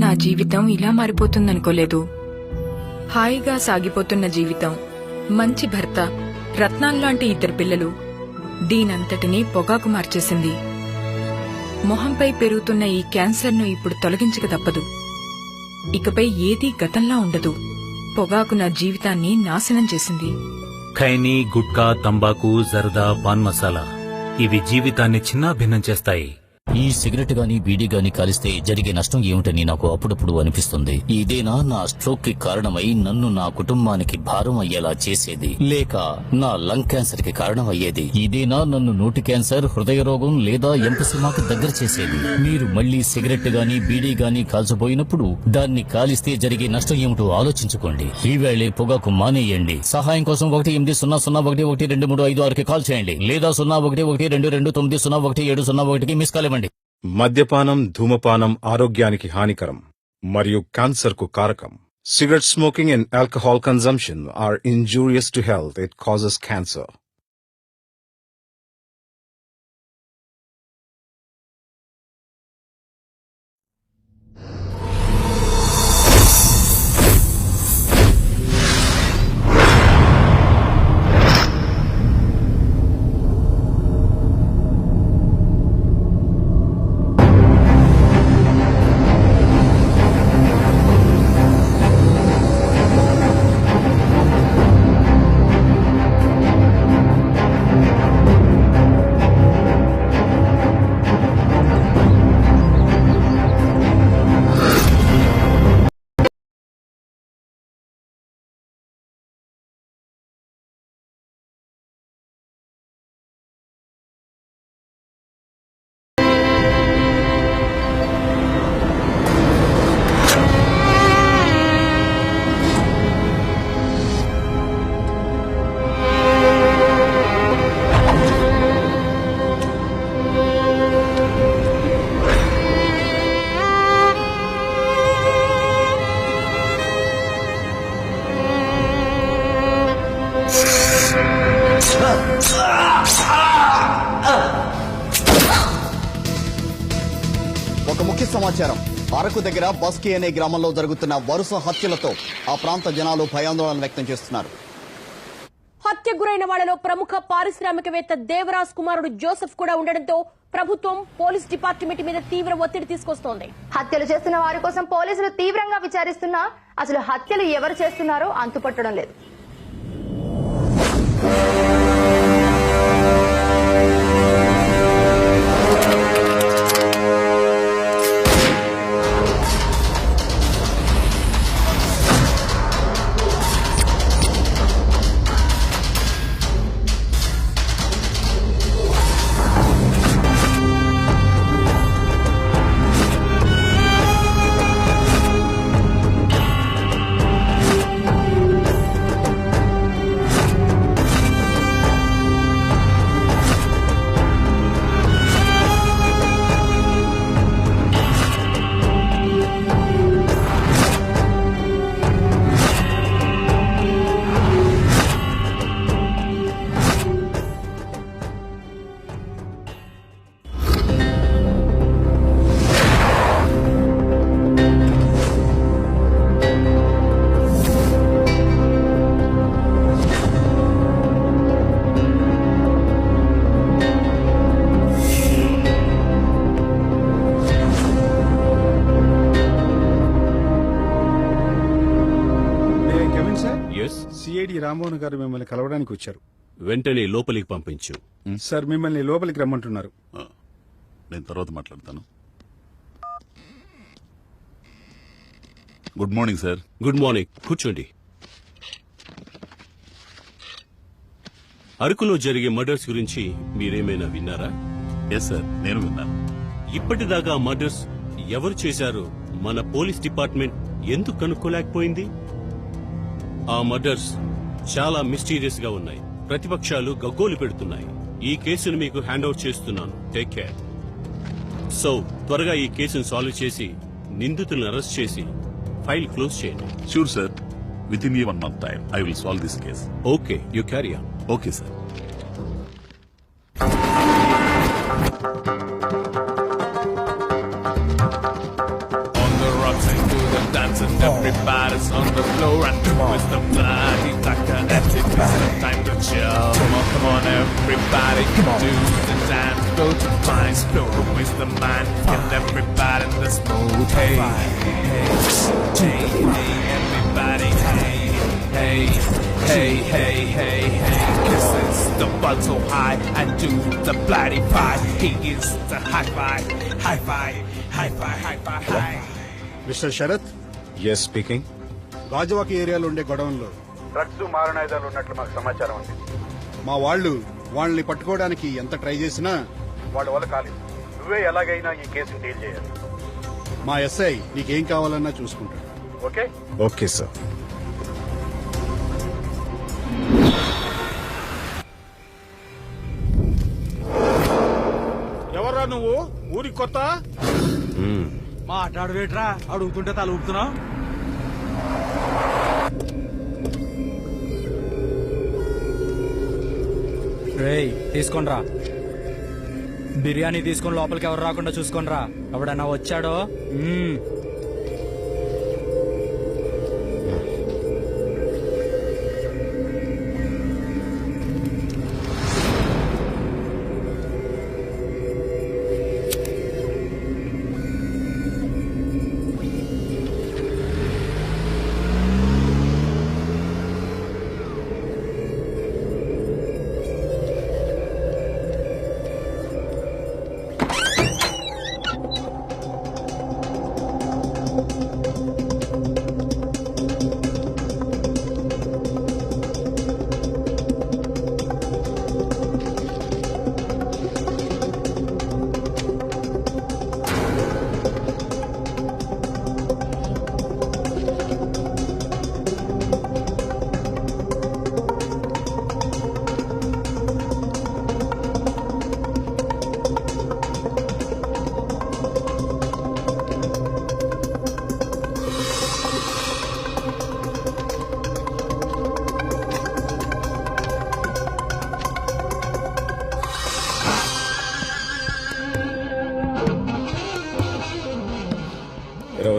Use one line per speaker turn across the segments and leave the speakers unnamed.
నా జీవితం ఇలా మారిపోతుందనుకోలేదు. హాయిగా సాగిపోతున్న జీవితం, మంచి భర్త, రత్నాల్లాంటి ఇద్దరు పిల్లలు దీనంతటినీ పొగాకు మార్చేసింది. మొహంపై పెరుగుతున్న ఈ క్యాన్సర్ను ఇప్పుడు తొలగించక తప్పదు. ఇకపై ఏదీ గతంలా ఉండదు. పొగాకు నా జీవితాన్ని నాశనం చేసింది.
ఖైనీ, గుట్కా, తంబాకు, జర్దా, పాన్ మసాలా ఇవి జీవితాన్ని చిన్నాభిన్నం చేస్తాయి.
ఈ సిగరెట్ గాని బీడీ గాని కాలిస్తే జరిగే నష్టం ఏమిటని నాకు అప్పుడప్పుడు అనిపిస్తుంది. ఇదేనా నా స్ట్రోక్ కి కారణమై నన్ను నా కుటుంబానికి భారం అయ్యేలా చేసేది, లేక నా లంగ్ క్యాన్సర్ కి కారణం అయ్యేది? ఇదేనా నన్ను నోటి క్యాన్సర్, హృదయ రోగం లేదా ఎంపసిమాకి దగ్గర చేసేది? మీరు మళ్లీ సిగరెట్ గాని బీడీ గాని కాల్చబోయినప్పుడు దాన్ని కాలిస్తే జరిగే నష్టం ఏమిటో ఆలోచించుకోండి. ఈవేళే పొగాకు మానేయండి. సహాయం కోసం 18001112356కి కాల్ చేయండి లేదా 011229011701కి మిస్ కాల్ ఇవ్వండి.
మద్యపానం, ధూమపానం ఆరోగ్యానికి హానికరం మరియు క్యాన్సర్ కు కారకం. Cigarette smoking and alcohol consumption are injurious to health. It causes cancer.
ఒక ముఖ్య సమాచారం. అరకు దగ్గర బస్కి అనే గ్రామంలో జరుగుతున్న వరుస హత్యలతో ఆ ప్రాంత జనాలు భయాందోళన వ్యక్తం చేస్తున్నారు.
హత్య గురైన వాళ్లలో ప్రముఖ పారిశ్రామికవేత్త దేవరాజ్ కుమారుడు జోసెఫ్ కూడా ఉండడంతో ప్రభుత్వం పోలీస్ డిపార్ట్మెంట్ మీద తీవ్ర ఒత్తిడి తీసుకొస్తోంది.
హత్యలు చేస్తున్న వారి కోసం పోలీసులు తీవ్రంగా విచారిస్తున్నా అసలు హత్యలు ఎవరు చేస్తున్నారో అంతుపట్టడం లేదు.
సిఐడి రామ్మోహన్ గారు మిమ్మల్ని కలవడానికి వచ్చారు.
వెంటనే లోపలికి పంపించు.
సార్ మిమ్మల్ని లోపలికి రమ్మంటున్నారు.
నేను తర్వాత మాట్లాడతాను. Good morning sir.
Good morning. కూర్చోండి. అరకులో జరిగే మర్డర్స్ గురించి మీరేమైనా విన్నారా?
ఎస్ సార్, నేను విన్నాను.
ఇప్పటిదాకా మర్డర్స్ ఎవరు చేశారో మన పోలీస్ డిపార్ట్మెంట్ ఎందుకు కనుక్కోలేకపోయింది? ఆ మర్డర్స్ చాలా మిస్టీరియస్ గా ఉన్నాయి. ప్రతిపక్షాలు గగ్గోలు పెడుతున్నాయి. ఈ కేసును మీకు హ్యాండ్ అవుట్ చేస్తున్నాను. Take care. సో త్వరగా ఈ కేసును సాల్వ్ చేసి నిందితులను అరెస్ట్ చేసి ఫైల్ క్లోజ్ చేయండి.
Sure sir. With in 1 month time I will solve this case.
Okay, you carry on.
Okay sir.
and everybody's on the floor. And who is the bloody doctor? That's it, it's no time to chill. Come on, everybody, do the dance. Go to my explore, who is the man? Get everybody in this mood. Hey, hey, hey, hey, everybody, hey, hey, hey, hey, hey, hey. Kisses the buzz so high and do the bloody five. He is the high five, high five, high five, high five, high.
Mister Sharat,
yes speaking.
Gajuwaka ఏరియాలో ఉండే గొడవంలో
drugs మారణాయుధాలు ఉన్నట్లు మాకు సమాచారం ఉంది.
మా వాళ్ళు వాళ్ళని పట్టుకోవడానికి ఎంత ట్రై చేసినా
వాళ్ళ వల్ల కాలేదు. నువ్వే ఎలాగైనా ఈ కేసుని డీల్ చేయాలి.
మా ఎస్ఐ నీకేం కావాలన్నా చూసుకుంటాడు.
ఓకే?
Okay sir.
ఎవర్రా నువ్వు? ఊరికి కొత్త?
మాట్లాడు వేట్రా, అడుగుతుంటే తల ఊపుతున్నావు. రేయ్ తీసుకోనరా, బిర్యానీ తీసుకొని లోపలికి ఎవరు రాకుండా చూసుకోనరా. ఎవడన్నా వచ్చాడో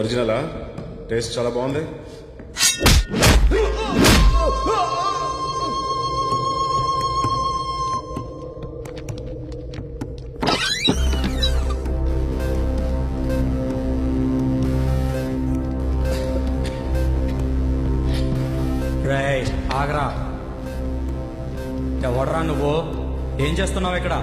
ఒరిజినలా? టేస్ట్ చాలా బాగుంది.
రేయ్ ఆగరా, ఎవడరా నువ్వు? ఏం చేస్తున్నావు ఇక్కడ?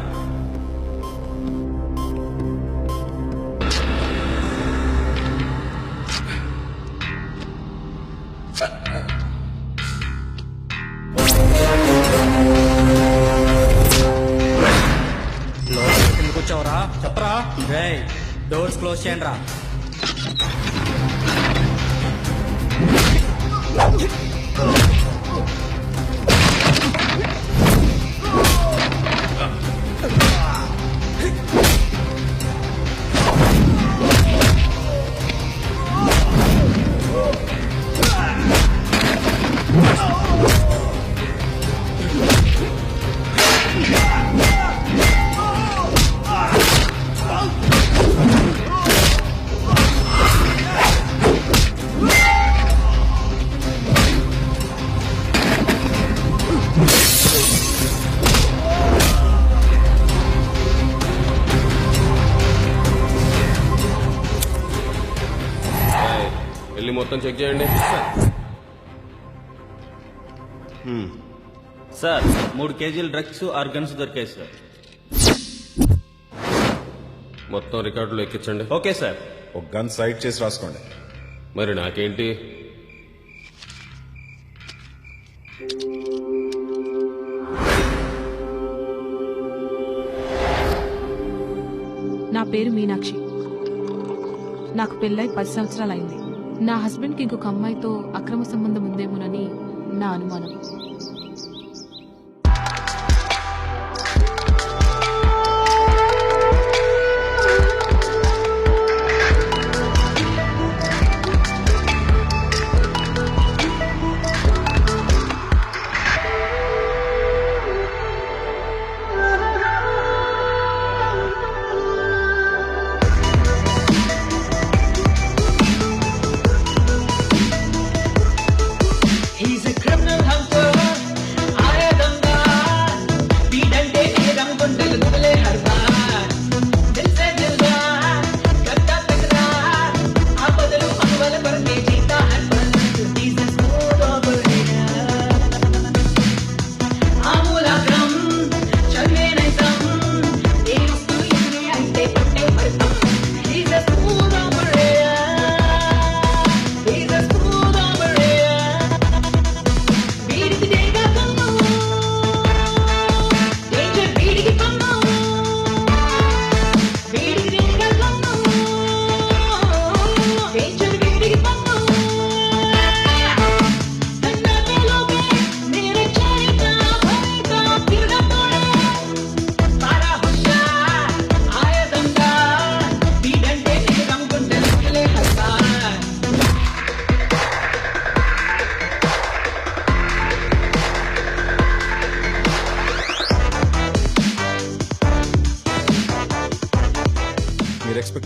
కిందకు వచ్చావరా? చెప్పరా. రేయ్ డోర్స్ క్లోజ్ చేయండి రా.
మొత్తం చెక్ చేయండి
సార్. 3 కేజీల డ్రగ్స్ ఆర్గన్స్ దొరికాయి సార్.
మొత్తం రికార్డులు ఎక్కించండి.
Okay sir.
ఒక గన్ సైడ్ చేసి రాసుకోండి.
మరి నాకేంటి?
నా పేరు మీనాక్షి. నాకు పెళ్ళై 10 సంవత్సరాలైంది. నా హస్బెండ్కి ఇంకొక అమ్మాయితో అక్రమ సంబంధం ఉందేమోనని నా అనుమానం.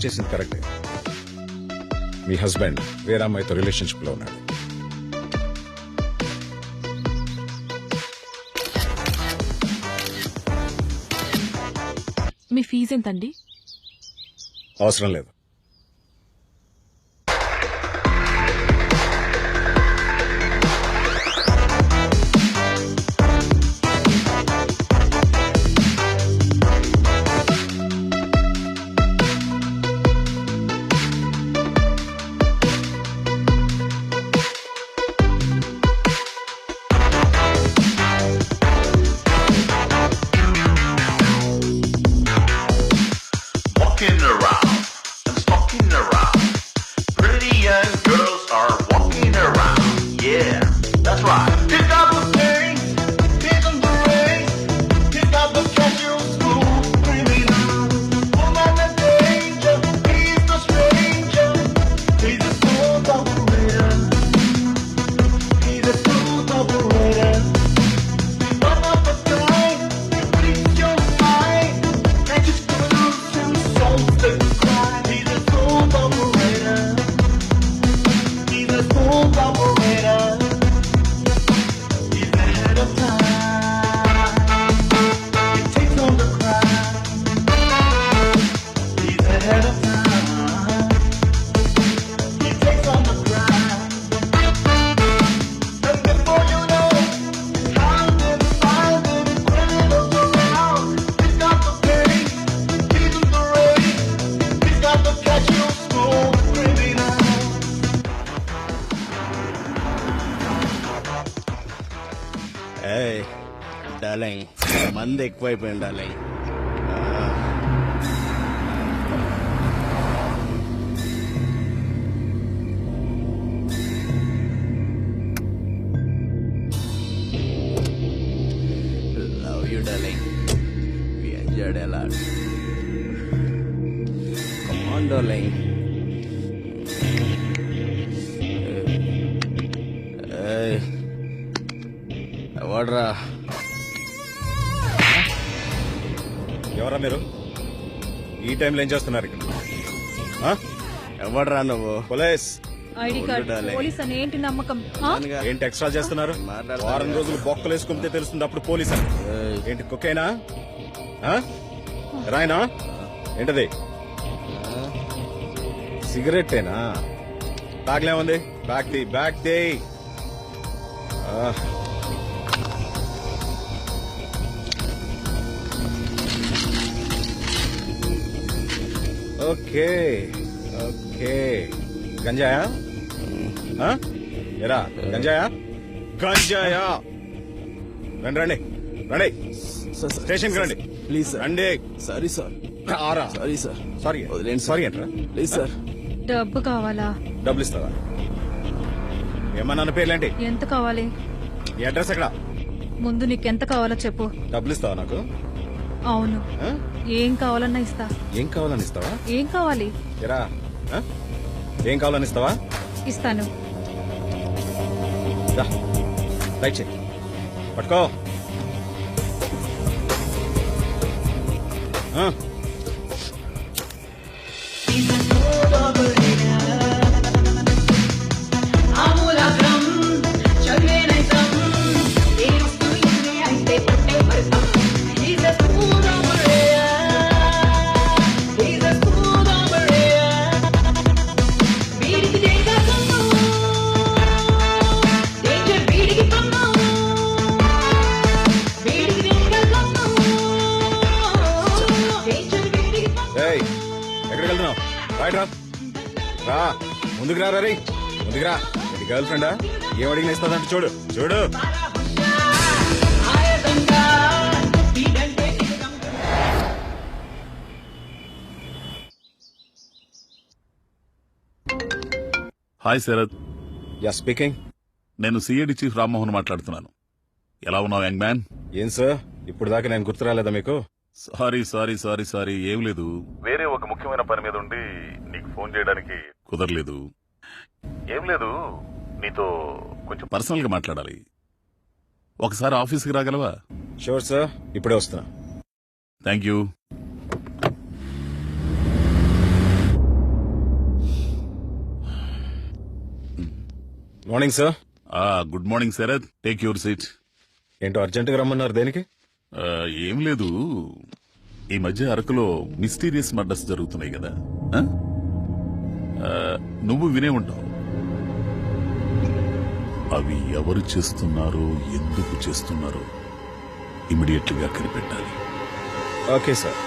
చేసింది కరెక్టే. మీ హస్బెండ్ వేరే అమ్మాయితో రిలేషన్షిప్ లో ఉన్నాడు.
మీ ఫీజు ఎంతండి?
అవసరం లేదు.
Walking around and stalking around. Pretty young girls are walking around. Yeah, that's right. Pick up the pain, pick up the rain, pick up the casual school criminal. Woman of danger, he's the stranger. He's a smooth operator. He's a smooth operator. One of a kind, you bleed your mind. And just solves the crime. He's a smooth operator. He's a smooth operator. He's ahead of time. He takes on the crime. He's ahead of time. He takes on the crime. And before you know, hounded, finding criminals around. He's got the pace, he's in the race. He's got the casual school criminal.
ఏయ్ darling, మంది ఎక్కువైపోయింది darling. Love you darling, we enjoyed a lot. Come on darling. ఏయ్ ఎవడ్రా?
ఎవరా మీరు? ఈ టైంలో ఏం చేస్తున్నారు ఇక్కడ?
ఎవడ్రా నువ్వు?
పోలీస్.
ఐడి కార్డ్, పోలీస్ అని ఏంటి నమ్మకం?
ఏంటి ఎక్స్ట్రా చేస్తున్నారు? వారం రోజులు బొక్కలు వేసుకుంటే తెలుస్తుంది అప్పుడు పోలీస్ అని. ఏంటి కుక్కైనా? రాయనా? ఏంటది? సిగరెట్టేనా? తాగలేముంది? Back the back the. Okay okay. గంజాయా? ఎరా గంజాయా? గంజాయా? రండి రండి రండి, స్టేషన్కి రండి
ప్లీజ్ సార్.
రండి.
Sorry sir.
ఆరా
సారీ సార్.
సారీ
వదిలేండి
సారీ అంటారా?
Please sir.
డబ్బు కావాలా?
డబ్బులు ఇస్తావా? ఏమన్నా పేర్లేంటి?
ఎంత కావాలి?
నీ అడ్రస్ ఎక్కడ?
ముందు నీకెంత కావాలో చెప్పు.
డబ్బులు ఇస్తావా నాకు?
అవును. ఏం కావాలన్నా ఇస్తా.
ఏం కావాలని ఇస్తావా?
ఏం కావాలి?
ఎరా ఏం కావాలని ఇస్తావా?
ఇస్తాను.
రైట్ చెయ్యి, పట్టుకో. ఎక్కడికి వెళ్తున్నావు? రైట్ రా రా, ముందుకు రా రీ, ముందుకు రా. ఇది గర్ల్ ఫ్రెండా? ఏం అడిగిన ఇస్తుందంటే చూడు చూడు.
హాయ్ శరత్.
Yeah speaking.
నేను సిఐడి చీఫ్ రామ్మోహన్ మాట్లాడుతున్నాను. ఎలా ఉన్నావు యంగ్ మ్యాన్?
ఏం సార్, ఇప్పుడు దాకా నేను గుర్తు రాలేదా మీకు?
సారీ సారీ సారీ సారీ, ఏం లేదు, వేరే ఒక ముఖ్యమైన పని మీద ఉండి నీకు ఫోన్ చేయడానికి కుదరలేదు. ఏం లేదు, నీతో కొంచెం పర్సనల్ గా మాట్లాడాలి. ఒకసారి ఆఫీస్కి రాగలవా?
షూర్ సార్, ఇప్పుడే వస్తున్నా.
Thank you.
Morning sir.
Good morning Sharat, take your seat.
ఏంటో అర్జెంటుగా రమ్మన్నారు, దేనికి?
ఏం లేదు, ఈ మధ్య అరకులో మిస్టీరియస్ మర్డర్స్ జరుగుతున్నాయి కదా, నువ్వు వినే ఉంటావు. అవి ఎవరు చేస్తున్నారో, ఎందుకు చేస్తున్నారో ఇమీడియట్లీగా కనిపెట్టాలి.
Okay sir.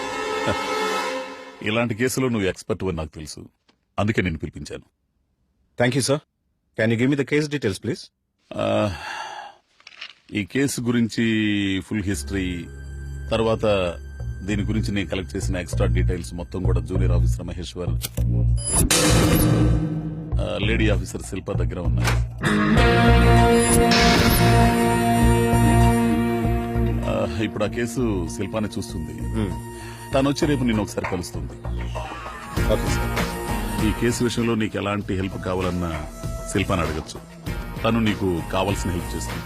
ఇలాంటి కేసులో నువ్వు ఎక్స్పర్ట్ అని నాకు తెలుసు, అందుకే నేను పిలిపించాను.
Thank you sir. Can you give me the case details please?
ఈ కేసు గురించి ఫుల్ హిస్టరీ, తర్వాత దీని గురించి నేను కలెక్ట్ చేసిన ఎక్స్ట్రా డీటెయిల్స్ మొత్తం కూడా junior officer Maheshwar, lady officer Shilpa దగ్గర ఉన్నాయి. ఇప్పుడు ఆ కేసు శిల్పాన్ని చూస్తుంది. తను వచ్చి రేపు నేను ఒకసారి కలుస్తుంది.
Okay sir.
ఈ కేసు విషయంలో నీకు ఎలాంటి హెల్ప్ కావాలన్నా శిల్పాన్ని అడగచ్చు, తను నీకు కావాల్సిన హెల్ప్ చేస్తుంది.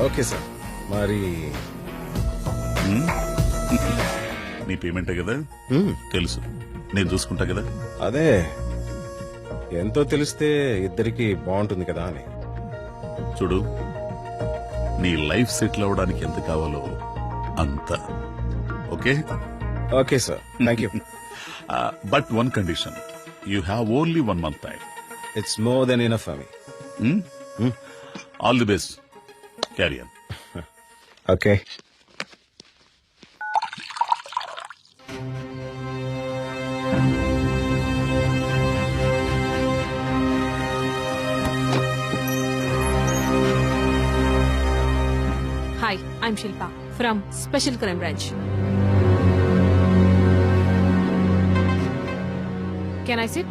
Okay sir. మరి
నీ పేమెంటే కదా, తెలుసు, నేను చూసుకుంటా కదా.
అదే ఎంతో తెలిస్తే ఇద్దరికి బాగుంటుంది కదా అని.
చూడు, నీ లైఫ్ సెటిల్ అవడానికి ఎంత కావాలో అంత. Okay?
Okay sir, thank you.
But one condition, you have only 1 month time.
It's more than enough for me.
All the best, carry on.
Okay.
Hi, I'm Shilpa from Special Crime Branch. Can I sit?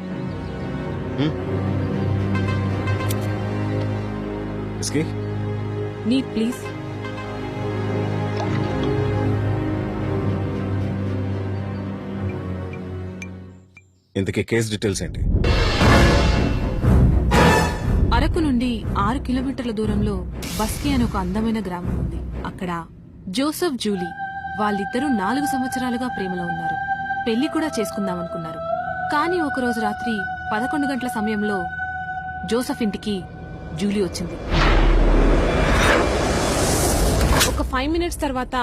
Whiskey?
Need, please.
ఇంతకీ case details ఏంటి?
అరకు నుండి 6 కిలోమీటర్ల దూరంలో బస్కీ అనే ఒక అందమైన గ్రామం ఉంది. అక్కడ జోసెఫ్, జూలీ వాళ్ళిద్దరూ 4 సంవత్సరాలుగా ప్రేమలో ఉన్నారు. పెళ్లి కూడా చేసుకుందామనుకున్నారు. కానీ ఒకరోజు రాత్రి 11 గంటల సమయంలో జోసెఫ్ ఇంటికి జూలీ వచ్చింది. ఒక 5 minutes తర్వాత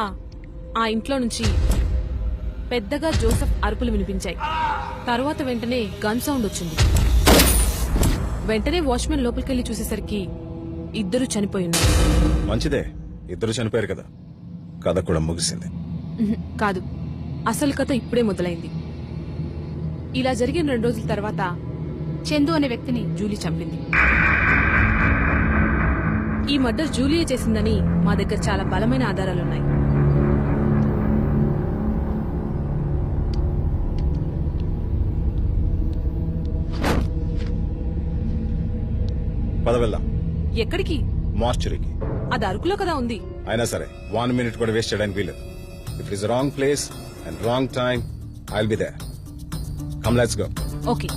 ఆ ఇంట్లో నుంచి పెద్దగా జోసెఫ్ అరుపులు వినిపించాయి. తర్వాత వెంటనే గన్ సౌండ్ వచ్చింది. వెంటనే వాచ్మెన్ లోపలికెళ్లి చూసేసరికి ఇద్దరు చనిపోయి ఉన్నారు.
మంచిదే, ఇద్దరు చనిపోయారు కదా, కథ కూడా ముగిసింది.
కాదు, అసలు కథ ఇప్పుడే మొదలైంది. ఇలా జరిగిన 2 రోజుల తర్వాత చందు అనే వ్యక్తిని జూలీ చంపింది. ఈ మర్డర్ జూలీయే చేసిందని మా దగ్గర చాలా బలమైన ఆధారాలున్నాయి.
పదవెళ్దాం.
ఎక్కడికి?
మార్చురీకి.
అది అరకులో కదా ఉంది.
అయినా సరే 1 minute కూడా వేస్ట్ చేయడానికి వీలేదు. It is wrong place and wrong time. I will be there. Come, let's go.
Okay.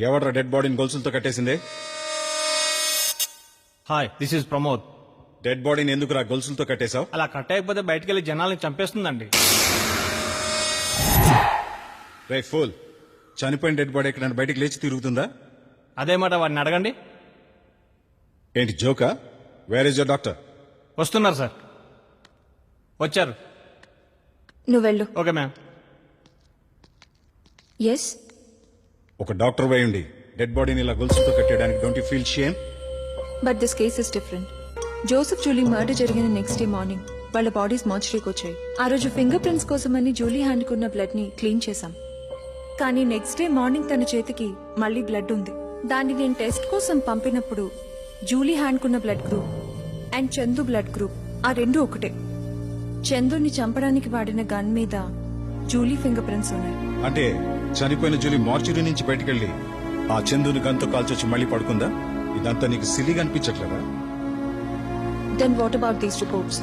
ఎవడ్రా డెడ్ బాడీని గొలుసులతో కట్టేసింది?
Hi, this is Pramod.
Dead బాడీని ఎందుకురా గొలుసులతో కట్టేశావు?
అలా కట్టేయకపోతే బయటకు వెళ్లి జనాల్ని చంపేస్తుందండి.
రే ఫూల్, చనిపోయిన డెడ్ బాడీ ఎక్కడ బయటికి లేచి తిరుగుతుందా?
అదే మాట వాడిని అడగండి.
ఏంటి జోకా? Where is your doctor?
వస్తున్నారు సార్. వచ్చారు.
నువ్వు వెళ్ళు.
Okay ma'am.
ఎస్,
ఒక డాక్టర్ వై ఉండి డెడ్ బాడీని ఇలా గొలుసులతో కట్టేయడానికి don't you feel shame?
But this case is different. Joseph Julie murder జరిగిన నెక్స్ట్ డే మార్నింగ్ వాళ్ళ బాడీస్ మార్చురీకి వచ్చాయి. ఆ రోజు ఫింగర్ ప్రింట్స్ కోసమని జూలీ హ్యాండ్ కున్న బ్లడ్ ని క్లీన్ చేశాం. కానీ నెక్స్ట్ డే మార్నింగ్ తన చేతికి మళ్ళీ బ్లడ్ ఉంది. దాన్ని నేను టెస్ట్ కోసం పంపినప్పుడు జూలీ హ్యాండ్ కున్న blood group and Chandu blood group ఆ రెండు ఒకటే. చందుని చంపడానికి వాడిన గన్ మీద జూలీ ఫింగర్ ప్రింట్స్ ఉన్నాయి.
అంటే చనిపోయిన జూలీ మార్చురీ నుంచి బయటకెళ్ళి ఆ చందుని గంతో కాల్చొచ్చి మళ్ళీ పడుకుందా? ఇదంతా నీకు సిల్లీగా అనిపించట్లేదా?
Then what about these reports?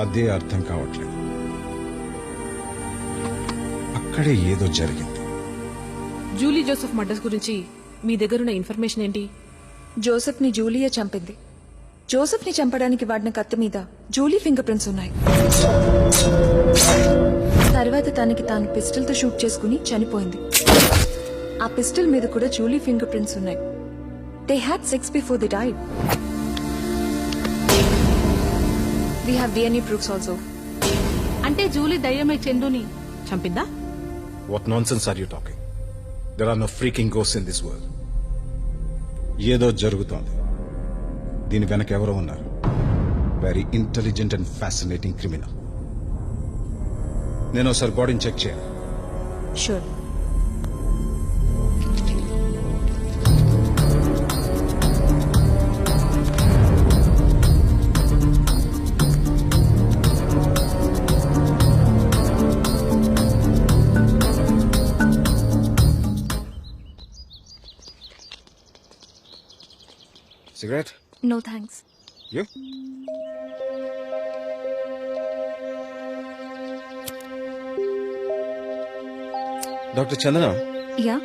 అదే అర్థం కావట్లేదు. అక్కడే ఏదో జరిగింది.
జూలీ జోసెఫ్ మర్డర్స్ గురించి మీ దగ్గరున్న ఇన్ఫర్మేషన్ ఏంటి?
జోసెఫ్ ని జూలీయే చంపింది. జోసెఫ్ ని చంపడానికి వాడిన కత్తి మీద జూలీ ఫింగర్ ప్రింట్స్ ఉన్నాయి. తర్వాత తనకి తాను పిస్టల్ తో షూట్ చేసుకుని చనిపోయింది. ఆ పిస్టల్ మీద కూడా జూలీ ఫింగర్ ప్రింట్స్ ఉన్నాయి. They had sex before they died. We have DNA proofs also.
అంటే Julie దయ్యమై చందుని చంపిందా?
What nonsense are you talking? There are no freaking ghosts in this world. ఏదో జరుగుతోంది. దీని వెనక ఎవరో ఉన్నారు. Very intelligent and fascinating criminal. నేను ఒకసారి బాడీని చెక్ చేయాలి.
Sure.
Cigarette?
No thanks.
You? Dr. Chandana,
Yeah?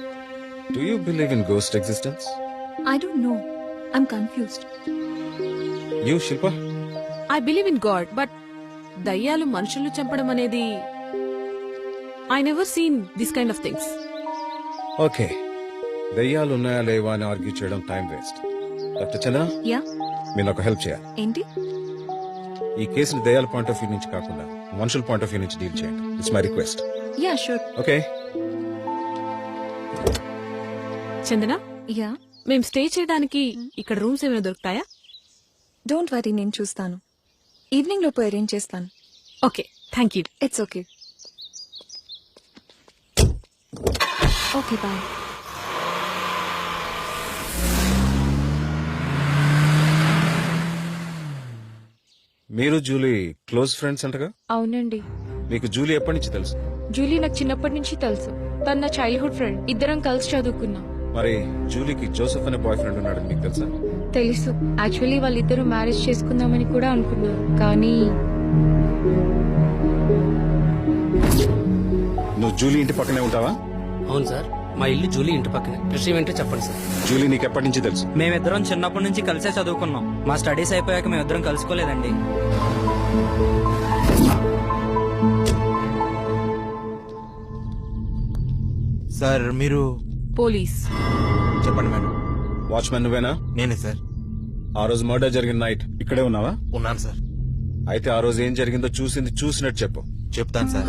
do you believe in ghost existence?
I don't know. I'm confused.
You, Shilpa?
I believe in God, but దయ్యాలు మనుషులు చంపడం అనేది I never seen this kind of things.
Okay, దయ్యాలు ఉన్నాయా లేవా అని argue చేయడం time waste. Doctor చంద్ర,
yeah,
మీరు నాకు హెల్ప్ చేయాలి.
ఏంటి?
ఈ కేసుని దయ్యాల పాయింట్ ఆఫ్ వ్యూ నుంచి కాకుండా మనుషుల పాయింట్ ఆఫ్ వ్యూ నుంచి డీల్ చేయండి. It's my request.
Yeah, sure.
Okay.
Chandana,
yeah,
మేము స్టే చేయడానికి ఇక్కడ రూమ్స్ ఏమైనా దొరుకుతాయా?
డోంట్ వరీ, నేను చూస్తాను. ఈవినింగ్ లోపు అరేంజ్ చేస్తాను.
Okay, thank you.
It's okay. Okay, bye.
మీరు జూలీ క్లోజ్ ఫ్రెండ్స్ అంటగా?
అవునండి.
మీకు జూలీ ఎప్పటి నుంచి తెలుసు?
జూలీ నాకు చిన్నప్పటి నుంచి తెలుసు. తన నా చైల్డ్హుడ్ ఫ్రెండ్. ఇద్దరం కలిసి చదువుకున్నాం.
మరి జూలీకి జోసెఫ్ అనే బాయ్ ఫ్రెండ్ ఉన్నాడని మీకు తెలుసా?
తెలుసు. యాక్చువల్లీ వాళ్ళిద్దరూ మ్యారేజ్ చేసుకుందామని కూడా అనుకున్నారు, కానీ
నువ్వు జూలీ ఇంటి పక్కనే ఉంటావా?
అవును సార్, మా ఇల్లు జూలీ ఇంటి పక్కనే. విషయం ఏంటో చెప్పండి సార్.
జూలీ నీకు ఎప్పటి నుంచి తెలుసు?
మేమిద్దరం చిన్నప్పటి నుంచి కలిసే చదువుకున్నాం. మా స్టడీస్ అయిపోయాక మేమిద్దరం కలుసుకోలేదండి.
సార్ మీరు
పోలీస్?
చెప్పండి మేడం.
వాచ్మెన్ నువ్వేనా?
నేనే సార్.
ఆ రోజు మర్డర్ జరిగిన నైట్ ఇక్కడే ఉన్నావా?
ఉన్నాను సార్.
అయితే ఆ రోజు ఏం జరిగిందో చూసింది చూసినట్టు చెప్పు.
చెప్తాను సార్.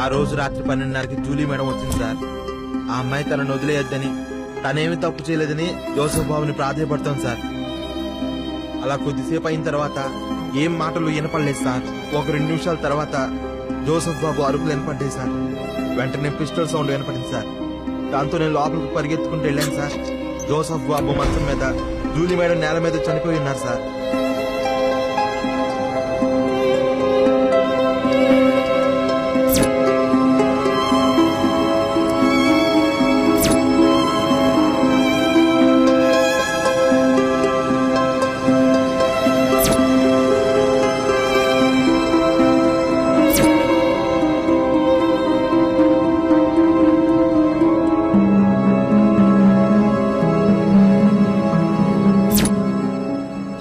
ఆ రోజు రాత్రి 12:30కి జూలీ మేడం వచ్చింది సార్. ఆ అమ్మాయి తనను వదిలేయొద్దని, తనేమి తప్పు చేయలేదని జోసెఫ్ బాబుని ప్రాధేయపడతాం సార్. అలా కొద్దిసేపు అయిన తర్వాత ఏం మాటలు వినపడలేదు సార్. ఒక 2 నిమిషాల తర్వాత జోసెఫ్ బాబు అరుపులు వినపడ్డాయి సార్. వెంటనే పిస్టల్ సౌండ్ వినపడింది సార్. దాంతో నేను లోపలికి పరిగెత్తుకుంటూ వెళ్ళాను సార్. జోసెఫ్ బాబు మంచం మీద, జూలీ మేడం నేల మీద చనిపోయి ఉన్నారు సార్.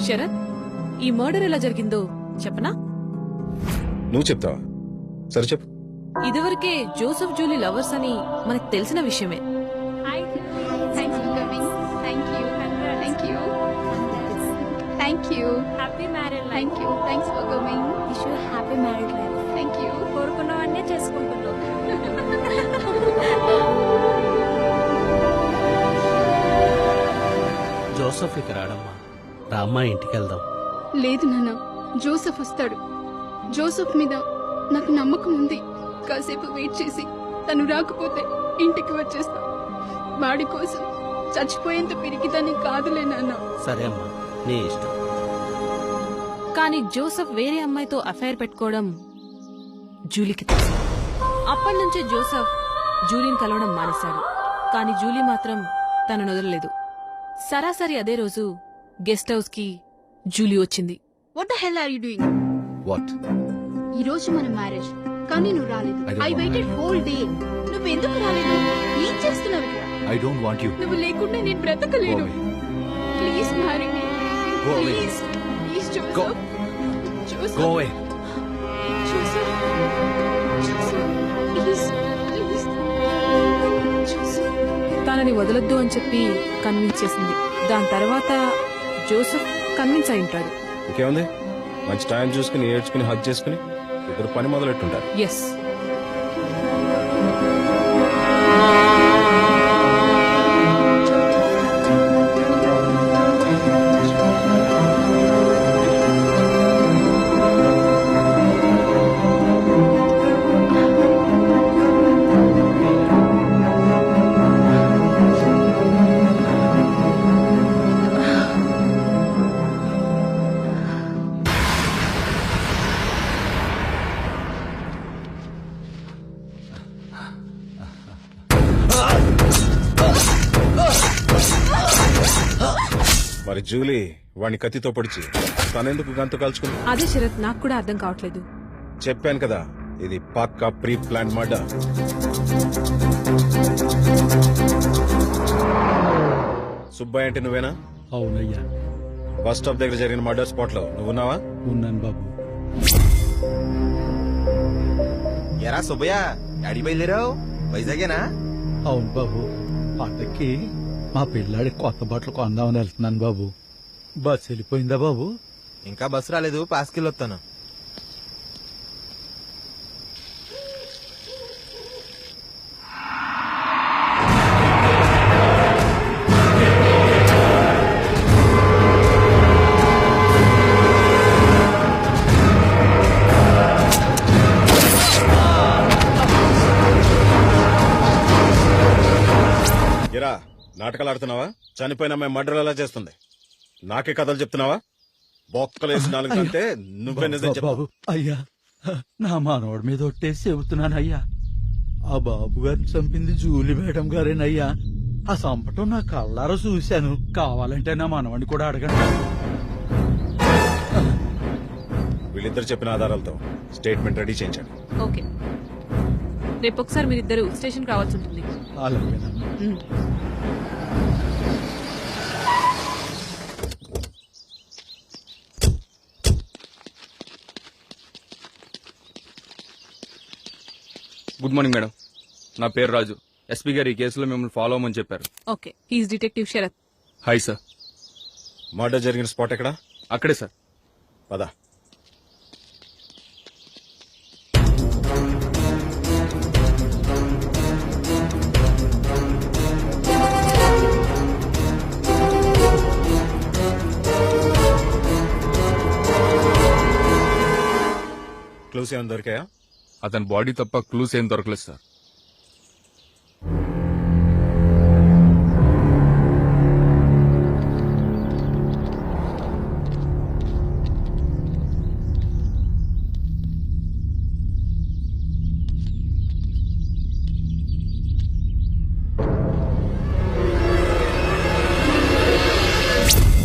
శరత్, ఈ మర్డర్ ఎలా జరిగిందో చెప్పనా?
నువ్వు చెప్తావా? సరే చెప్పు.
ఇదివరకే జోసెఫ్ జూలీ లవర్స్ అని మనకు తెలిసిన విషయమే.
Thank you. Happy married life. Thank you. Thanks for coming. Wish you a happy married life. Thank you. కోరుకున్నవన్నీ చేసుకుంటున్నావు.
జోసెఫ్ ఇక రాడమ్మా. రామ్మా, ఇంటికి వెళ్దాం.
లేదు నాన్న, జోసెఫ్ వస్తాడు. జోసెఫ్ మీద నాకు నమ్మకం ఉంది. కాసేపు వెయిట్ చేసి తను రాకపోతే ఇంటికి వచ్చేస్తా. వాడి కోసం చచ్చిపోయేంత పిరికిదాన్ని కాదులే నాన్న.
సరే అమ్మా. నీ ఇష్టం.
కానీ జోసెఫ్ వేరే అమ్మాయితో అఫైర్ పెట్టుకోవడం జూలీకి తెలుసు. అప్పటి నుంచి జోసెఫ్ జూలీని కలవడం మానేశాడు. కానీ జూలీ మాత్రం తనను వదలలేదు. సరాసరి అదే రోజు గెస్ట్ హౌస్ కి జూలీ వచ్చింది.
What the hell are you doing?
What?
ఈ రోజు మన మ్యారేజ్, కానీ నువ్వు రాలేదు.
I don't
I
want
waited whole day. నువ్వు ఎందుకు రాలేదు? ఏం చేస్తున్నావు ఇక్కడ?
I don't want you.
నువ్వు లేకుండా నేను బ్రతకలేను. Please marry me.
Go away.
Please please
Go.
Joseph.
Go away.
Joseph. Joseph please please Joseph.
తనని వదలొద్దు అని చెప్పి కన్విన్స్ చేసింది. దాని తర్వాత జోసెఫ్ కన్విన్స్ అయి ఉంటాడు.
ఇంకేముంది, మంచి టైం చూసుకుని ఏడ్చుకుని హగ్ చేసుకుని ఇద్దరు పని మొదలెట్టుంటారు.
ఎస్.
మరి జూలీ వాడిని కత్తితో పొడిచి తనెందుకు గంతు కాల్చుకుంది?
అదే శరత్, నాకు కూడా అర్థం కావట్లేదు.
చెప్పాను కదా, ఇది పక్కా ప్రీ ప్లాన్ మర్డర్. సుబ్బయ్య అంటే నువ్వేనా?
అవునయ్యా.
బస్ స్టాప్ దగ్గర జరిగిన మర్డర్ స్పాట్ లో నువ్వున్నావా?
ఉన్నాను బాబు.
ఎరా సుబ్బయ్య, అడి బయలుదేరావు? వైజాగేనా?
అవును బాబు, పండక్కి మా పిల్లాడి కొత్త బట్టలు కొందామని వెళ్తున్నాను బాబు. బస్సు వెళ్ళిపోయిందా బాబు?
ఇంకా బస్సు రాలేదు, పాస్కెళ్ళి వస్తాను.
ఎరా, నాటకాలు ఆడుతున్నావా? చనిపోయిన అమ్మాయి మర్డర్ ఎలా చేస్తుంది? నాకే కథలు చెప్తున్నావా? బొక్కలేసి నాలుగు అంటే నువ్వే నిజం చెప్పు.
బాబు అయ్యా, నా మనవడి మీద ఒట్టేసి చెబుతున్నాను అయ్యా. ఆ బాబు గారిని చంపింది జూలీ మేడం గారేనయ్యా. ఆ చంపటం నా కళ్ళారా చూశాను. కావాలంటే నా మనవడిని కూడా అడగండి.
వీళ్ళిద్దరు చెప్పిన ఆధారాలతో స్టేట్మెంట్ రెడీ చేయించండి.
ఓకే, రేపు ఒకసారి మీరిద్దరు స్టేషన్ రావాల్సి ఉంటుంది.
అలాగేనమ్మా.
గుడ్ మార్నింగ్ మేడం, నా పేరు రాజు. ఎస్పీ గారు ఈ కేసులో మిమ్మల్ని ఫాలో అవ్వమని చెప్పారు.
Okay, is detective Sharat.
Hi sir.
Murder జరిగిన స్పాట్ ఎక్కడ?
అక్కడే సార్.
పద. క్లూస్ ఏమైనా దొరికాయా?
అతని బాడీ తప్ప క్లూస్ ఏం దొరకలేదు సార్.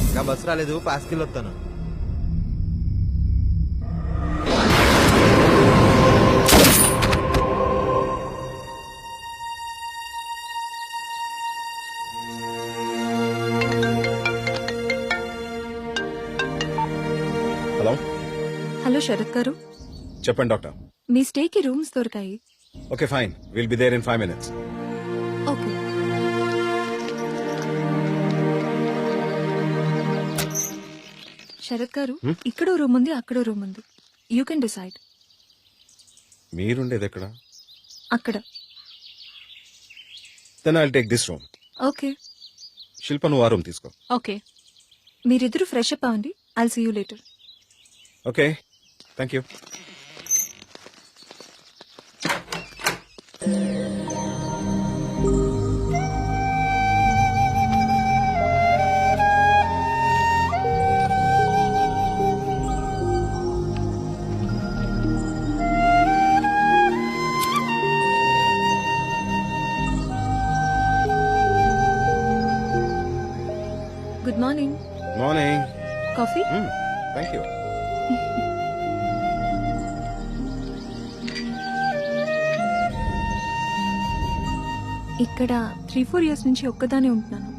ఇంకా బస్సు రాలేదు, పాస్కెళ్ళి వస్తాను.
హలో.
హలో శరత్ గారు,
చెప్పండి డాక్టర్.
మీ స్టేకి రూమ్స్ దొరికాయి.
Okay fine, will be there in 5 minutes.
Okay. Sharat garu, ఇక్కడో రూమ్ ఉంది, అక్కడో రూమ్ ఉంది. You can decide.
మీరుండేది ఎక్కడ?
అక్కడ.
Then I'll take this room.
Okay.
Shilpa, నువ్వు ఆ రూమ్ తీసుకో.
ఓకే. మీరిద్దరూ ఫ్రెష్ అప్ అవ్వండి. I'll see you later.
Okay, thank you. Thank you.
ఇక్కడ 3-4 ఇయర్స్ నుంచి ఒక్కదానే ఉంటున్నాను.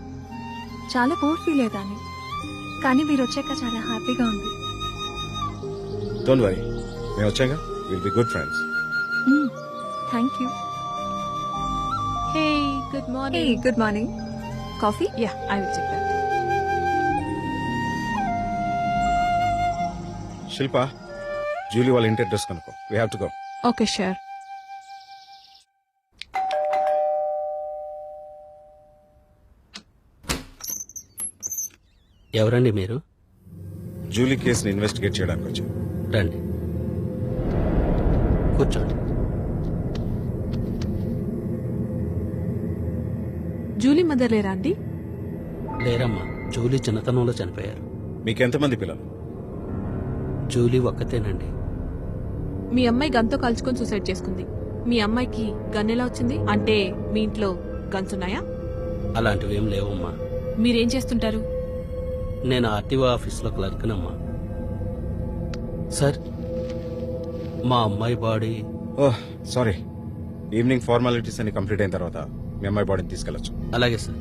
చాలా బోర్ ఫీల్ అయ్యేదాన్ని, కానీ మీరు వచ్చాక చాలా హ్యాపీగా ఉంది.
డోంట్ వరీ, మేము వచ్చాక will be good friends.
Thank you.
Hey good
Hey,
morning.
good morning. Coffee?
Yeah I will check that.
Shilpa, Julie వాళ్ళ ఇంటి అడ్రస్ కనుక్కో. We have to go.
Okay sure.
ఎవరండి మీరు?
జూలీ కేసుని ఇన్వెస్టిగేట్ చేయడానికి వచ్చాం.
రండి, కూర్చోండి.
జూలీ మదర్ లేరా అండి?
లేరమ్మా, జూలీ చిన్నతనంలో చనిపోయారు.
మీకెంతమంది పిల్లలు?
జూలీ ఒక్కతేనండి.
మీ అమ్మాయి గన్తో కాల్చుకొని సూసైడ్ చేసుకుంది. మీ అమ్మాయికి గన్ ఎలా వచ్చింది? అంటే మీ ఇంట్లో గన్స్ ఉన్నాయా?
అలాంటివేం లేవమ్మా.
మీరేం చేస్తుంటారు?
నేను ఆర్టీఓ ఆఫీస్లో క్లర్క్నమ్మా. సార్, మా అమ్మాయి బాడీ.
ఓహ్ సారీ, ఈవినింగ్ ఫార్మాలిటీస్ అన్ని కంప్లీట్ అయిన తర్వాత మీ అమ్మాయి బాడీని తీసుకెళ్ళచ్చు.
అలాగే సార్.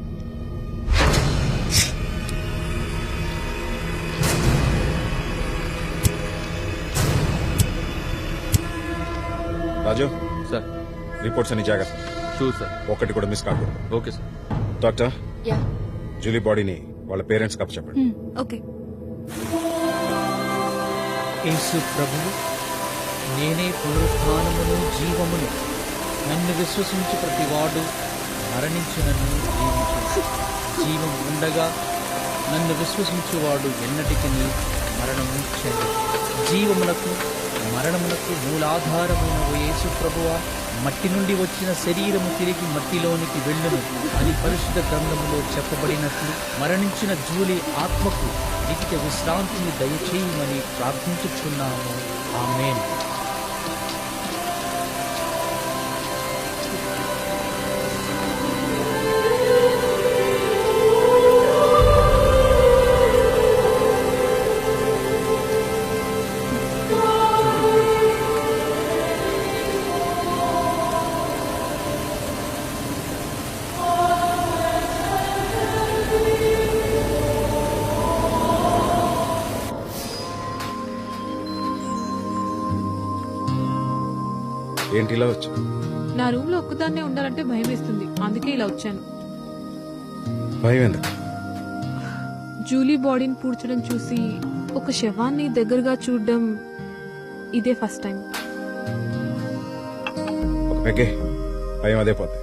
రాజు
సార్.
రిపోర్ట్స్ అన్ని జాగ్రత్త.
Sure sir.
ఒక్కటి కూడా మిస్ కాకూడదు.
Okay sir.
Doctor,
yeah.
Julie బాడీని వాళ్ళ పేరెంట్స్ కప్ప చెప్పండి.
ఓకే.
యేసు ప్రభువు, నేనే పునరుత్థానమును జీవమును. నన్ను విశ్వసించి ప్రతివాడు మరణించినను జీవించు. జీవం ఉండగా నన్ను విశ్వసించువాడు ఎన్నటికి మరణము చెందడు. జీవమునకు మరణమునకు మూలాధారమైన ఓ యేసు ప్రభువా, మట్టి నుండి వచ్చిన శరీరము తిరిగి మట్టిలోనికి వెళ్ళును అని పరిశుద్ధ గ్రంథములో చెప్పబడినట్లు మరణించిన జూలీ ఆత్మకు నిత్య విశ్రాంతిని దయచేయమని ప్రార్థించుచున్నాము. ఆమేన్.
ఏంటి ఇలా వచ్చు?
నా రూమ్ లో ఒక్కదాన్నే ఉండాలంటే భయం వేస్తుంది, అందుకే ఇలా వచ్చాను.
భయం ఎందుకు?
జూలీ బాడీని పూడ్చడం చూసి ఒక శవాన్ని దగ్గరగా చూడడం ఇదే ఫస్ట్ టైం.
ఒక పెగ్గే, భయం అదే పోతే.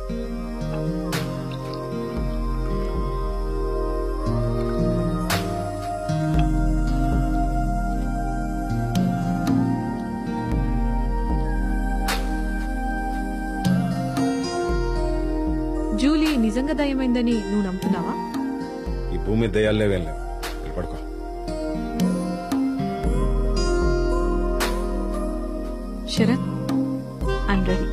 జూలీ నిజంగా దయ్యమైందని నువ్వు నమ్ముతున్నావా?
ఈ భూమి మీద దయ్యాలు లేవేం లేవు. వెళ్ళి పడుకో.
Sarath, I'm ready.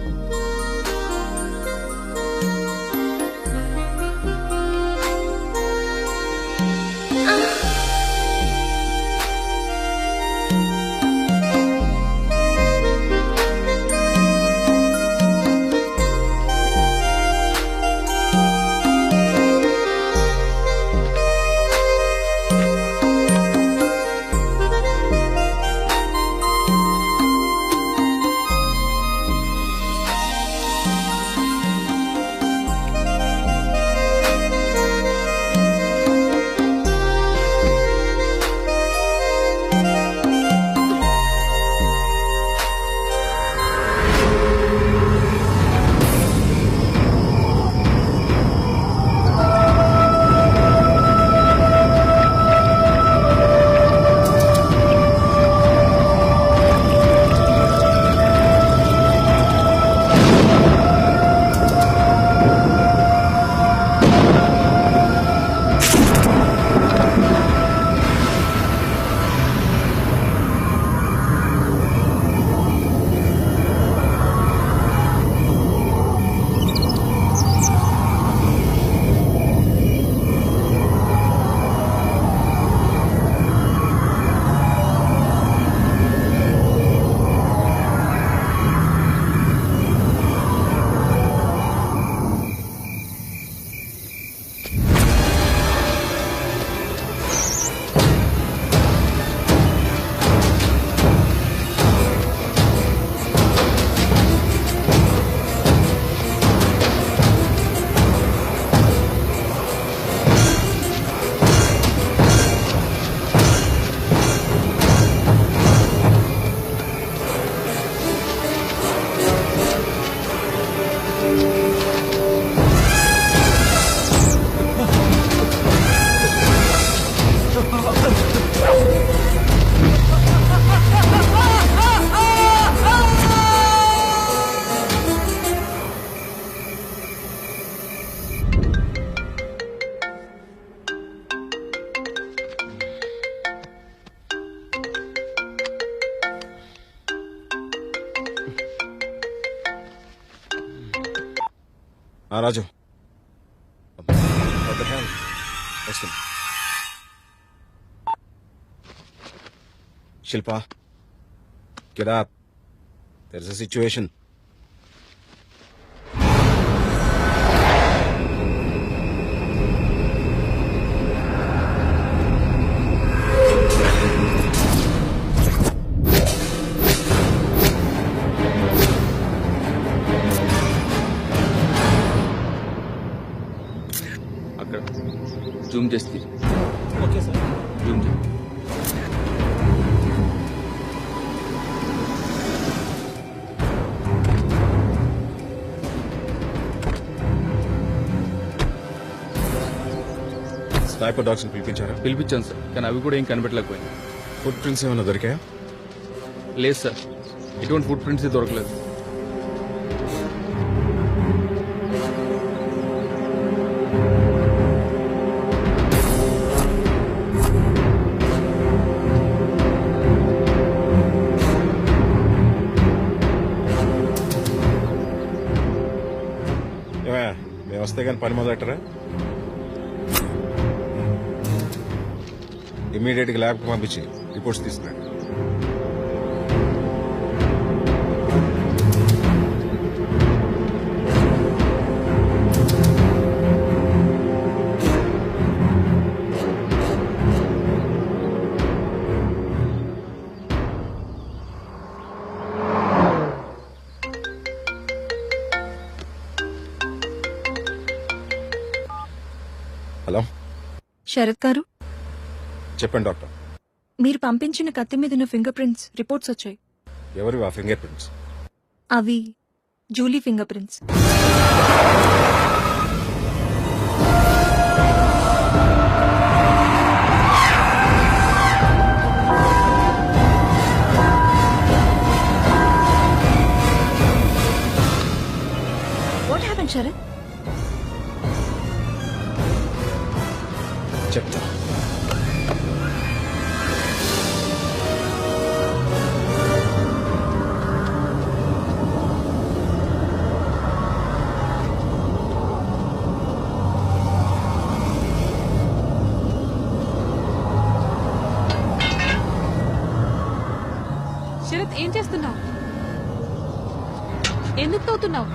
రాజు వస్తుంది. Shilpa, get up. There's a situation.
అక్కడ జూమ్ చేస్తే
ఓకే సార్.
జూమ్ చేయి.
స్నైపర్ డాగ్స్ పిలిపించారా?
పిలిపించాను సార్, కానీ అవి కూడా ఏం కనిపెట్టలేకపోయింది.
ఫుట్ ప్రింట్స్ ఏమైనా దొరికాయా?
లేదు సార్, ఎటువంటి ఫుట్ ప్రింట్స్ దొరకలేదు.
ఏమయ్యా, మేము వస్తే కానీ పని మొదలెట్టరా? ఇమ్మీడియట్ గా ల్యాబ్ కి పంపించి రిపోర్ట్స్ తీసుకురండి. హలో,
శరత్ గారు,
చెప్పండి డాక్టర్.
మీరు పంపించిన కత్తి మీద ఉన్న ఫింగర్ ప్రింట్స్ రిపోర్ట్స్ వచ్చాయి.
ఎవరు ఆ ఫింగర్ ప్రింట్స్?
అవి Julie finger prints. What happen Sharat?
చెప్తా.
శరత్, ఏం చేస్తున్నావు? ఎందుకు తోతున్నావు?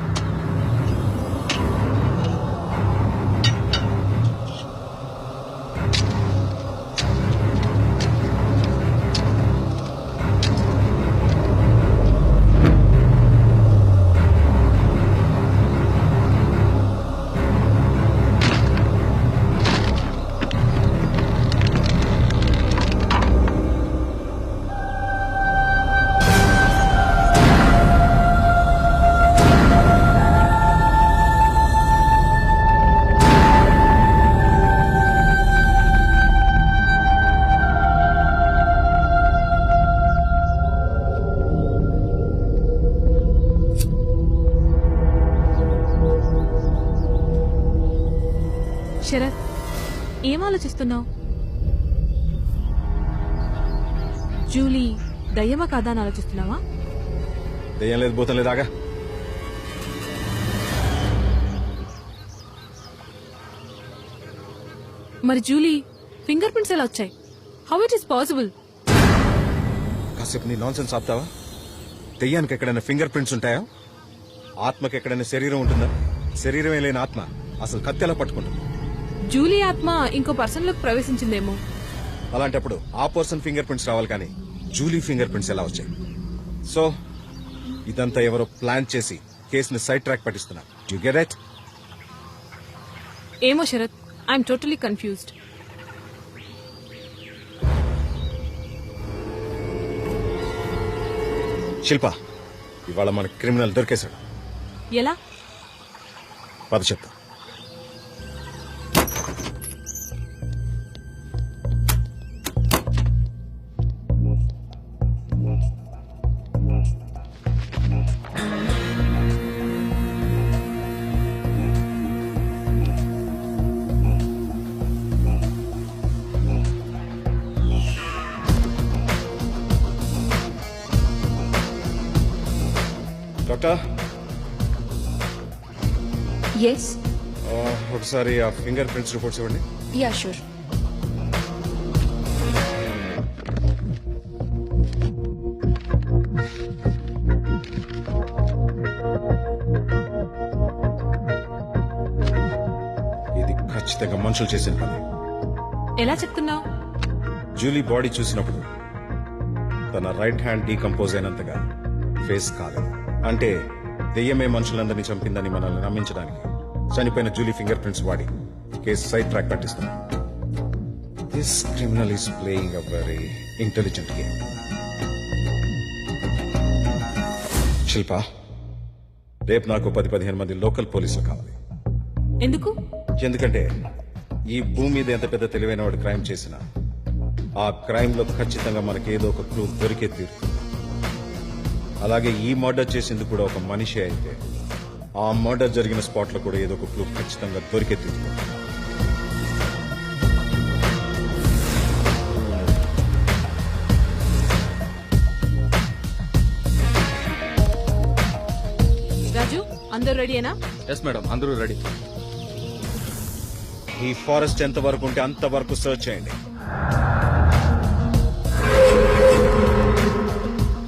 శరత్, ఏం ఆలోచిస్తున్నావు? జూలీ దయ్యమా కాదా అని ఆలోచిస్తున్నావా?
దయ్యం లేదు, భూతం లేదాగా.
మరి జూలీ ఫింగర్ ప్రింట్స్ ఎలా వచ్చాయి? How it is possible?
కాసేపు నీ నాన్సెన్స్ ఆపుతావా? దెయ్యానికి ఎక్కడైనా ఫింగర్ ప్రింట్స్ ఉంటాయా? ఆత్మకి ఎక్కడైనా శరీరం ఉంటుందా? శరీరమే లేని ఆత్మ అసలు కత్తి ఎలా పట్టుకుంటుంది?
జూలీ ఆత్మ ఇంకో పర్సన్ లోకి ప్రవేశించిందేమో.
అలాంటప్పుడు ఆ పర్సన్ ఫింగర్ ప్రింట్స్ రావాలి, కానీ జూలీ ఫింగర్ ప్రింట్స్ ఎలా వచ్చాయి? సో ఇదంతా ఎవరో ప్లాన్ చేసి కేసుని సైడ్ ట్రాక్ పట్టిస్తున్నారు. You get it?
ఏమో Sharath, I'm totally confused.
Shilpa, ఇవాళ మన క్రిమినల్ దొరికేశాడు.
ఎలా?
పద చెప్తా. Doctor,
yes.
ఒకసారి ఆ ఫింగర్ ప్రింట్స్ రిపోర్ట్స్ ఇవ్వండి.
Yeah sure.
ఇది ఖచ్చితంగా మనుషులు చేసిన పని.
ఎలా చెప్తున్నావు?
జూలీ బాడీ చూసినప్పుడు తన రైట్ హ్యాండ్ డీకంపోజ్ అయినంతగా ఫేస్ కాలేదు. అంటే దెయ్యమే మనుషులందరినీ చంపిందని మనల్ని నమ్మించడానికి చనిపోయిన జూలీ ఫింగర్ ప్రింట్స్ వాడి కేసు సైడ్ ట్రాక్ పట్టిస్తాం. This criminal is playing a very intelligent game. Shilpa, రేపు నాకు 10-15 మంది లోకల్ పోలీసులు కావాలి.
ఎందుకు?
ఎందుకంటే ఈ భూమి మీద ఎంత పెద్ద తెలివైన వాడు క్రైమ్ చేసినా ఆ క్రైమ్ లో ఖచ్చితంగా మనకి ఏదో ఒక క్లూ దొరికే తీరుతుంది. అలాగే ఈ మర్డర్ చేసింది కూడా ఒక మనిషి అయితే ఆ మర్డర్ జరిగిన స్పాట్ లో కూడా ఏదో ఒక క్లూ ఖచ్చితంగా దొరికే తీరుతుంది.
రాజు, అందరూ రెడీనా?
ఎస్ మేడం, అందరూ రెడీ.
ఈ ఫారెస్ట్ ఎంత వరకు ఉంటే అంత వరకు సర్చ్ చేయండి.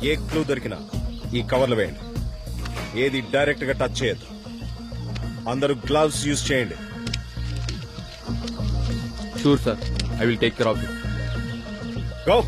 ఏ క్లూ దొరికినా ఈ కవర్లు వేయండి. ఏది డైరెక్ట్ గా టచ్ చేయొద్దు. అందరూ గ్లవ్స్ యూజ్ చేయండి.
Sure sir, I will take care of it.
Go.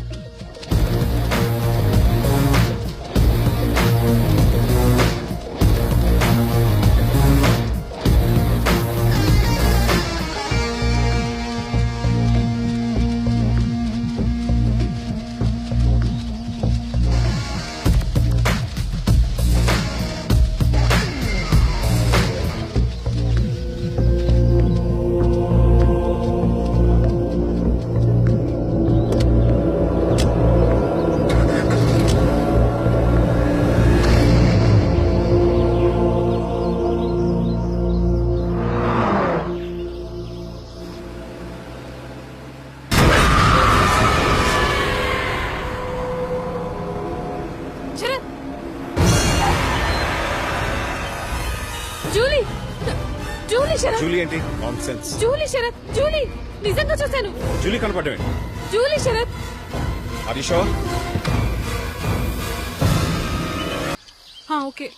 Julie, Julie Sharath.
Julie ఏంటి? నాన్సెన్స్.
జూలీ శరత్, జూలీ నిజంగా చూశాను.
జూలీ కనపడమేంటి?
Julie Sharath.
Are you sure?
Okay.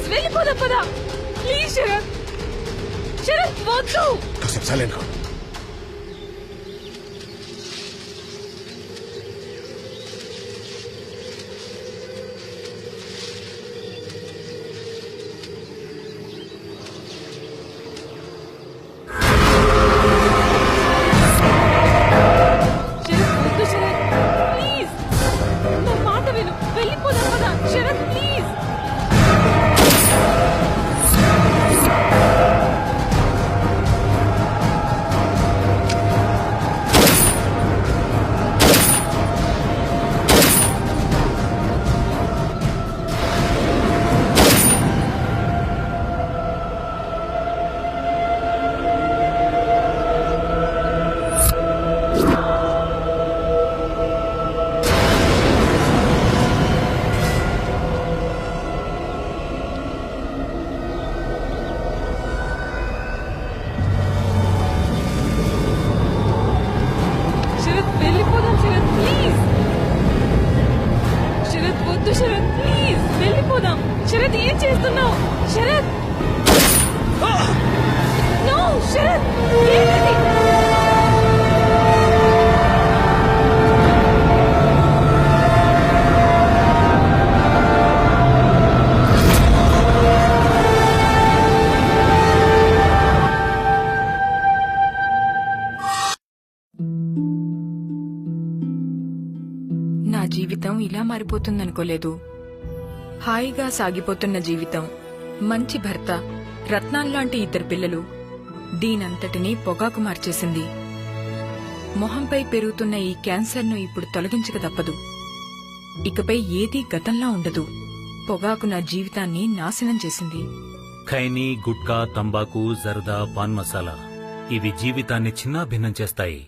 Please వెళ్ళిపోదాం పదా. ప్లీజ్ శరత్, శరత్ వద్దు.
కాసేపు సైలెంట్ గా.
శరత్ ఏం చేస్తున్నావు? శరత్ నో, శరత్ ఏంటిది?
నా జీవితం ఇలా మారిపోతుందనుకోలేదు. హాయిగా సాగిపోతున్న జీవితం, మంచి భర్త, రత్నాల్లాంటి ఇద్దరు పిల్లలు, దీనంతటినీ పొగాకు మార్చేసింది. మొహంపై పెరుగుతున్న ఈ క్యాన్సర్ను ఇప్పుడు తొలగించక తప్పదు. ఇకపై ఏదీ గతంలా ఉండదు. పొగాకు నా జీవితాన్ని నాశనం చేసింది.
ఖైనీ, గుట్కా, తంబాకు, జర్దా, పాన్ మసాలా ఇవి జీవితాన్ని చిన్నాభిన్నం చేస్తాయి.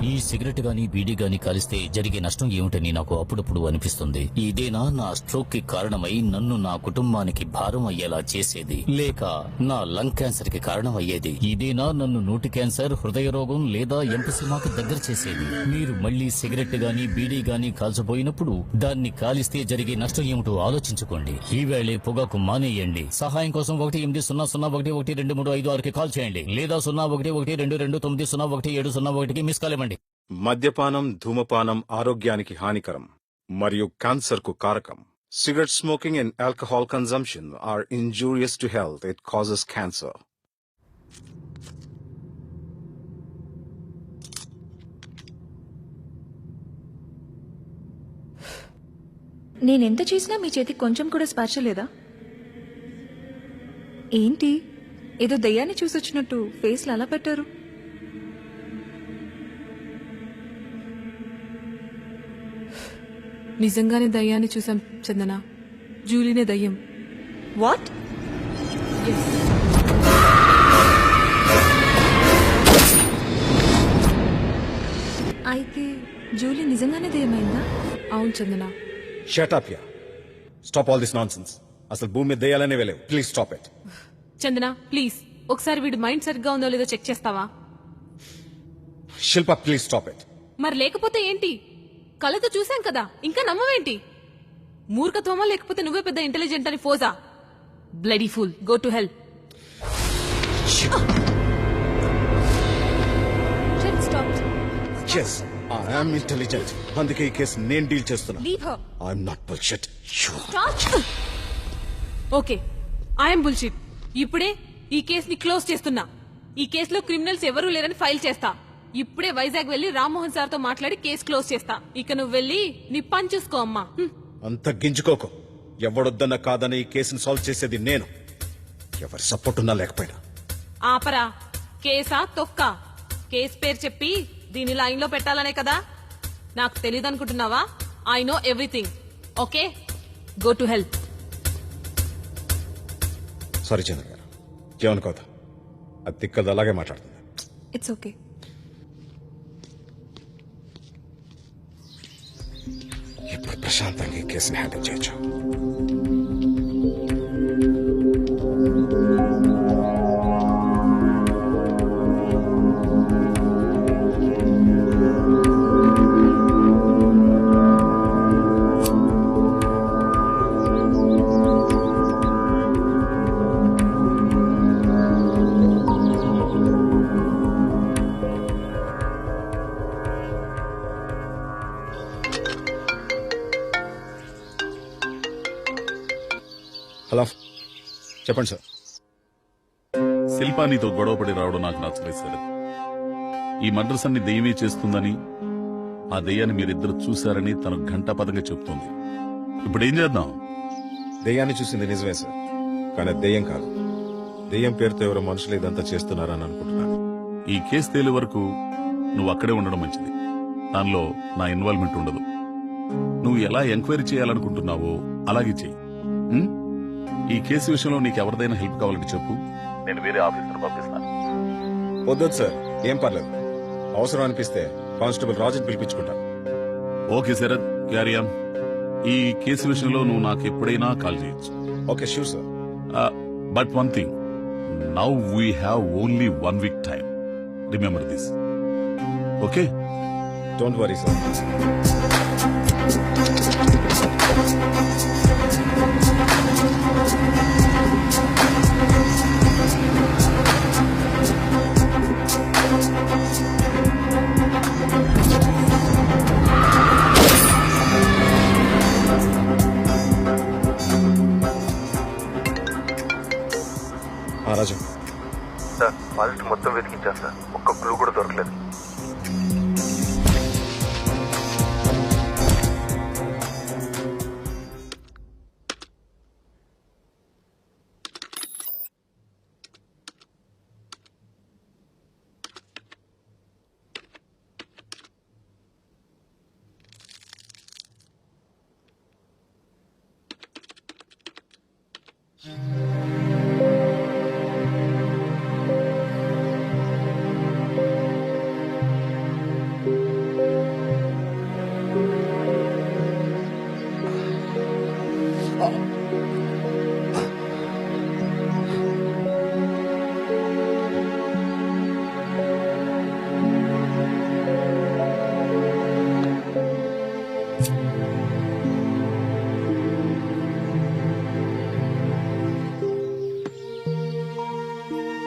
ఈ సిగరెట్ గాని బీడీ గాని కాలిస్తే జరిగే నష్టం ఏమిటని నాకు అప్పుడప్పుడు అనిపిస్తుంది. ఇదేనా నా స్ట్రోక్ కి కారణమై నన్ను నా కుటుంబానికి భారం అయ్యేలా చేసేది, లేక నా లంగ్ క్యాన్సర్ కి కారణం అయ్యేది? ఇదేనా నన్ను నోటి క్యాన్సర్, హృదయ రోగం లేదా ఎంపసిమాకు దగ్గర చేసేది? మీరు మళ్లీ సిగరెట్ గాని బీడీ గాని కాల్చబోయినప్పుడు దాన్ని కాలిస్తే జరిగే నష్టం ఏమిటో ఆలోచించుకోండి. ఈవేళే పొగాకు మానేయండి. సహాయం కోసం 180011235 కాల్ చేయండి, లేదా 011229011701కి మిస్ కాల్ ఇవ్వండి.
మద్యపానం, ధూమపానం ఆరోగ్యానికి హానికరం మరియు క్యాన్సర్ కు కారకం. Cigarette smoking and alcohol consumption are injurious to health. It causes cancer.
నేనెంత చేసినా మీ చేతికి కొంచెం కూడా స్పర్శ లేదా? ఏంటి ఏదో దయ్యాన్ని చూసొచ్చినట్టు ఫేస్లు అలా పెట్టారు?
నిజంగానే దయ్యాన్ని చూసాం చందన. జూలీనే దయ్యం.
వాట్? అయితే జూలీ నిజంగానే దయ్యమైందా?
అవును చందన.
Shut up here. Stop all this nonsense. అసలు భూమి మీద దయ్యాలనే వేలేవు. Please stop it.
Chandana please ఒకసారి వీడి మైండ్ సరిగ్గా ఉందో లేదో చెక్ చేస్తావా?
Shilpa please stop it.
మరి లేకపోతే ఏంటి? కళ్ళతో చూసాం కదా, ఇంకా నమ్మవేంటి? మూర్ఖత్వమా లేకపోతే నువ్వే పెద్ద ఇంటెలిజెంట్ అని ఫోజా? Bloody fool, go to hell.
Yes, I am intelligent. అందుకే ఈ కేసు నేను డీల్ చేస్తున్నా.
Leave her.
I'm not bullshit.
Okay, I'm bullshit. ఇప్పుడే ఈ కేసుని క్లోజ్ చేస్తున్నా. ఈ కేసులో క్రిమినల్స్ ఎవరూ లేరని ఫైల్ చేస్తా. ఇప్పుడే వైజాగ్ వెళ్లి రామ్మోహన్ సార్ తో మాట్లాడి కేసు క్లోజ్ చేస్తా. ఇక నువ్వు వెళ్ళి నీ పని చూసుకో అమ్మా.
అంత గింజుకోకు. ఎవడొద్దన్న కాదని ఈ కేసుని సాల్వ్ చేసేది నేను, ఎవరి సపోర్ట్ ఉన్నా లేకపోయినా.
ఆపరా. కేసా తొక్క? కేసు పేరు చెప్పి దీని లైన్ లో పెట్టాలనే కదా? నాకు తెలియదు అనుకుంటున్నావా? I know everything. Okay, go to help.
Sorry Chandra garu, ఏమనుకోదా? అది తిక్కది అలాగే మాట్లాడుతుంది.
It's okay.
ఇప్పుడు ప్రశాంతంగా ఈ కేసుని హ్యాండిల్ చేయొచ్చు. చెప్పండి సార్.
శిల్పా నీతో గొడవపడి రావడం నాకు నచ్చలేదు సార్. ఈ మర్డర్స్ అన్ని దెయ్యమే చేస్తుందని, ఆ దెయ్యాన్ని మీరిద్దరు చూశారని తను ఘంటాపథంగా చెప్తుంది. ఇప్పుడు ఏం చేద్దాం?
దెయ్యాన్ని చూసింది నిజమే సార్, కానీ దెయ్యం కాదు. దెయ్యం పేరుతో ఎవరో మనుషులు ఇదంతా చేస్తున్నారని అనుకుంటున్నాను.
ఈ కేసు తేలే వరకు నువ్వు అక్కడే ఉండడం మంచిది. దానిలో నా ఇన్వాల్వ్మెంట్ ఉండదు. నువ్వు ఎలా ఎంక్వైరీ చేయాలనుకుంటున్నావో అలాగే చెయ్యి. ఈ కేసు విషయంలో నీకు ఎవరిదైనా హెల్ప్ కావాలంటే చెప్పు, నేను వేరే ఆఫీసర్ పంపిస్తాను.
వద్దొద్దు సార్, ఏం పర్లేదు. అవసరం అనిపిస్తే కానిస్టేబుల్ రాజుని పిలిపించుకుంటాను.
Okay Sharath, carry on. ఈ కేసు విషయంలో నువ్వు నాకు ఎప్పుడైనా కాల్ చేయొచ్చు.
Okay, sure sir.
But one thing, now we have only 1 week time. Remember this. Okay?
Don't worry sir. Raju
sir, forest మొత్తం వెతికించాను సార్, ఒక్క క్లూ కూడా దొరకలేదు.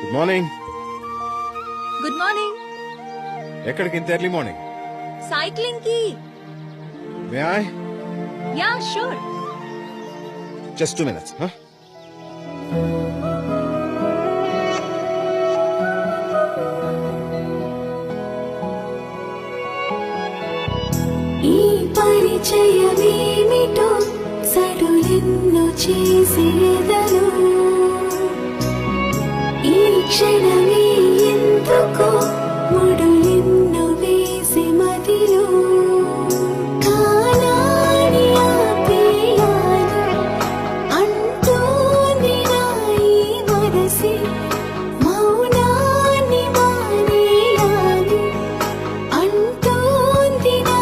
Good morning.
Good morning.
ఎక్కడికి ఇంత ఎర్లీ మార్నింగ్?
సైక్లింగ్ కి.
May I?
Yeah, sure.
Just 2 minutes.
ఈ పరిచయమేమిటో సడులెన్నో చేసేదను, ఈ క్షణమే ఎందుకో ముడులెన్నో వేసి మదిలో కాలాని ఆపేయాలి అంటూంది నా ఈ మనసి, మౌనాన్ని మానేయాలి అంటూంది నా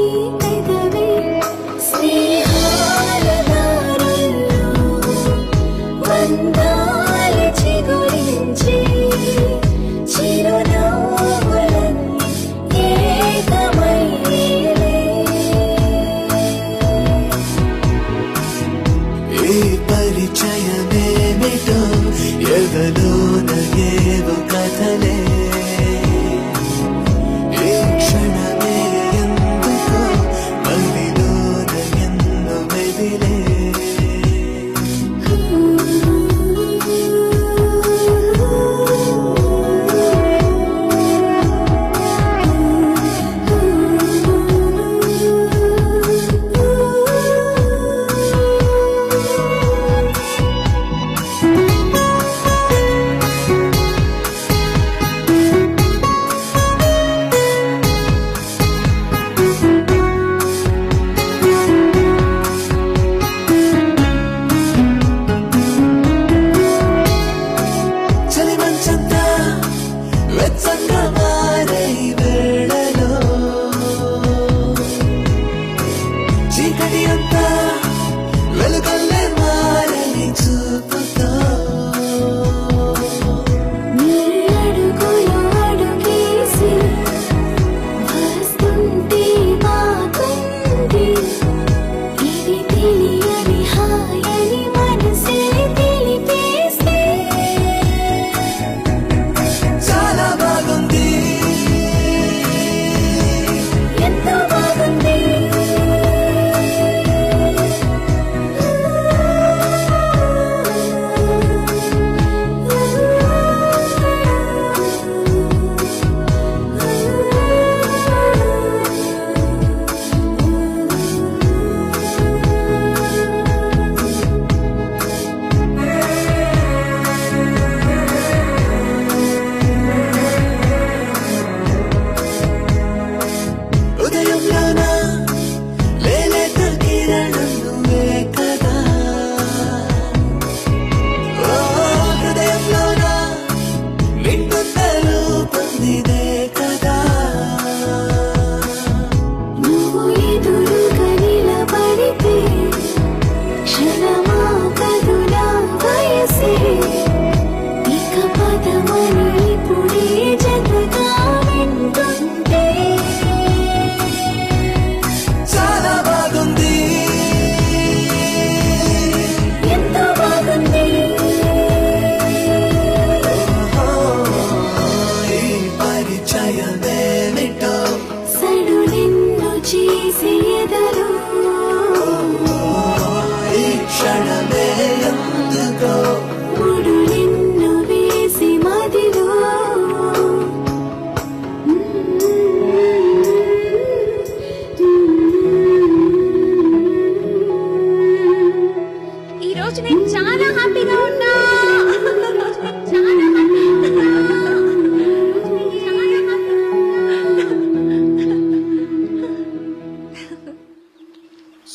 ఈ పెదవే. స్నేహాల దారుల్లో బంధాల చిగురించి చిరునవ్వులన్నీ ఏకమయ్యేలే.
ఈ పరిచయమేమిటో ఎదలోన ఏవో కథలే, ఈ క్షణమే ఎందుకో మదిలోన ఎన్నో మెదిలే.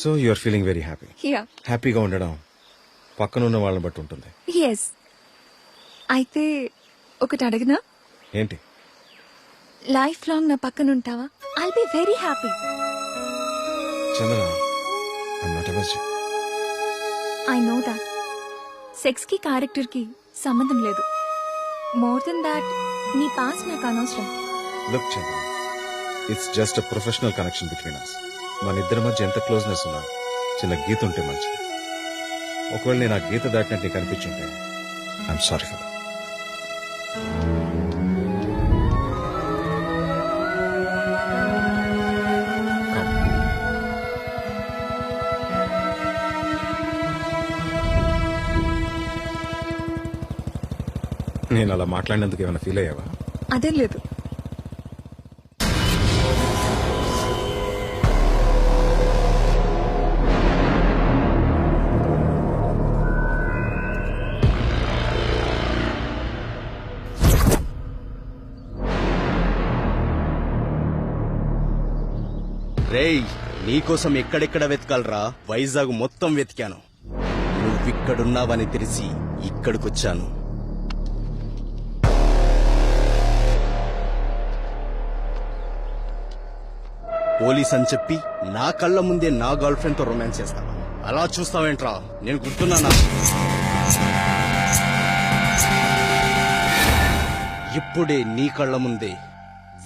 So you are feeling very happy.
Yeah
హ్యాపీగా ఉండడం పక్కన ఉన్న వాళ్ళని బట్టి ఉంటుంది.
ఎస్. అయితే ఒకటి అడగనా?
ఏంటి?
లైఫ్ లాంగ్ నా పక్కన ఉంటావా? I'll be very happy.
Chandra, I'm not a virgin.
I know that. Sex కి క్యారెక్టర్ కి సంబంధం లేదు. మోర్ దెన్ దాట్ నీ పాస్ నాకు అనవసరం.
Look Chandra, it's just a professional connection between us. మన ఇద్దరి మధ్య ఎంత క్లోజ్నెస్ ఉన్నా చిన్న గీత ఉంటే మంచిది. ఒకవేళ నేను ఆ గీత దాటినట్టు నీకు అనిపించుంటే ఐఎమ్ సారీ ఫర్ దట్. నేను అలా మాట్లాడినందుకు ఏమైనా ఫీల్ అయ్యావా?
అదేం లేదు.
రేయ్, నీకోసం ఎక్కడెక్కడ వెతకాలరా? వైజాగ్ మొత్తం వెతికాను. నువ్విక్కడున్నావని తెలిసి ఇక్కడికొచ్చాను. పోలీస్ అని చెప్పి నా కళ్ళ ముందే నా గర్ల్ ఫ్రెండ్ తో రొమాన్స్ చేస్తావా? అలా చూస్తావేంట్రా? నేను గుర్తున్నానా? ఇప్పుడే నీ కళ్ళ ముందే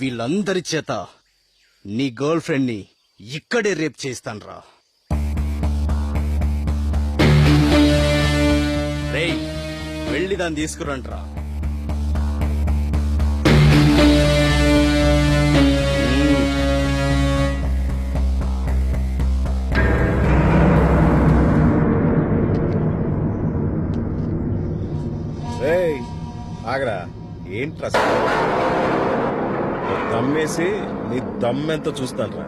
వీళ్ళందరి చేత నీ గర్ల్ ఫ్రెండ్ ని ఇక్కడే రేప్ చేస్తాన్రా. రేయ్, వెళ్ళి దాన్ని తీసుకురంట్రా.
ఆగరా, ఏంట్రా దమ్మేసి నీ దమ్మెంతో చూస్తాను రా.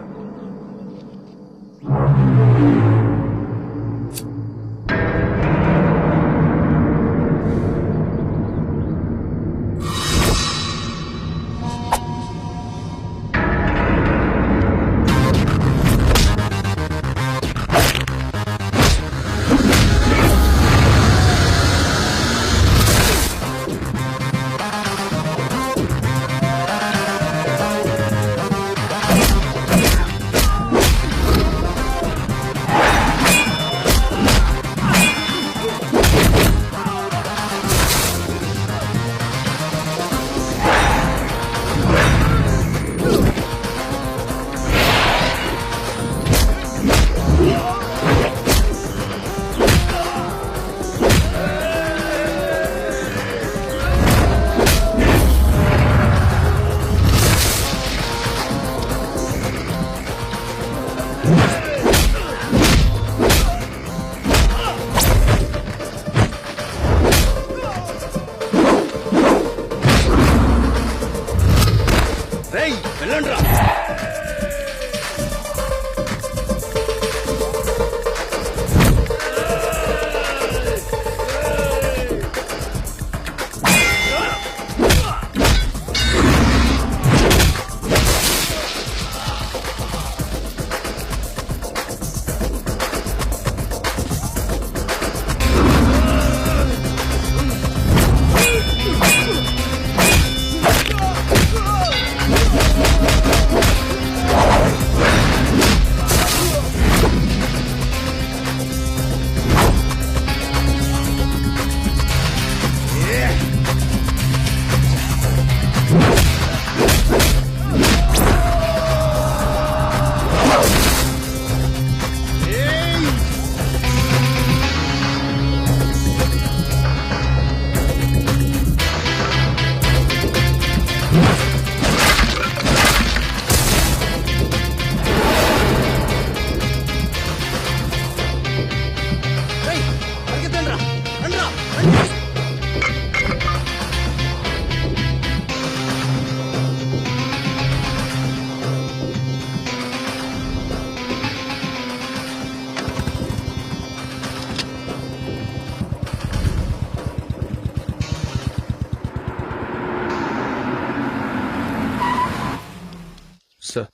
సార్.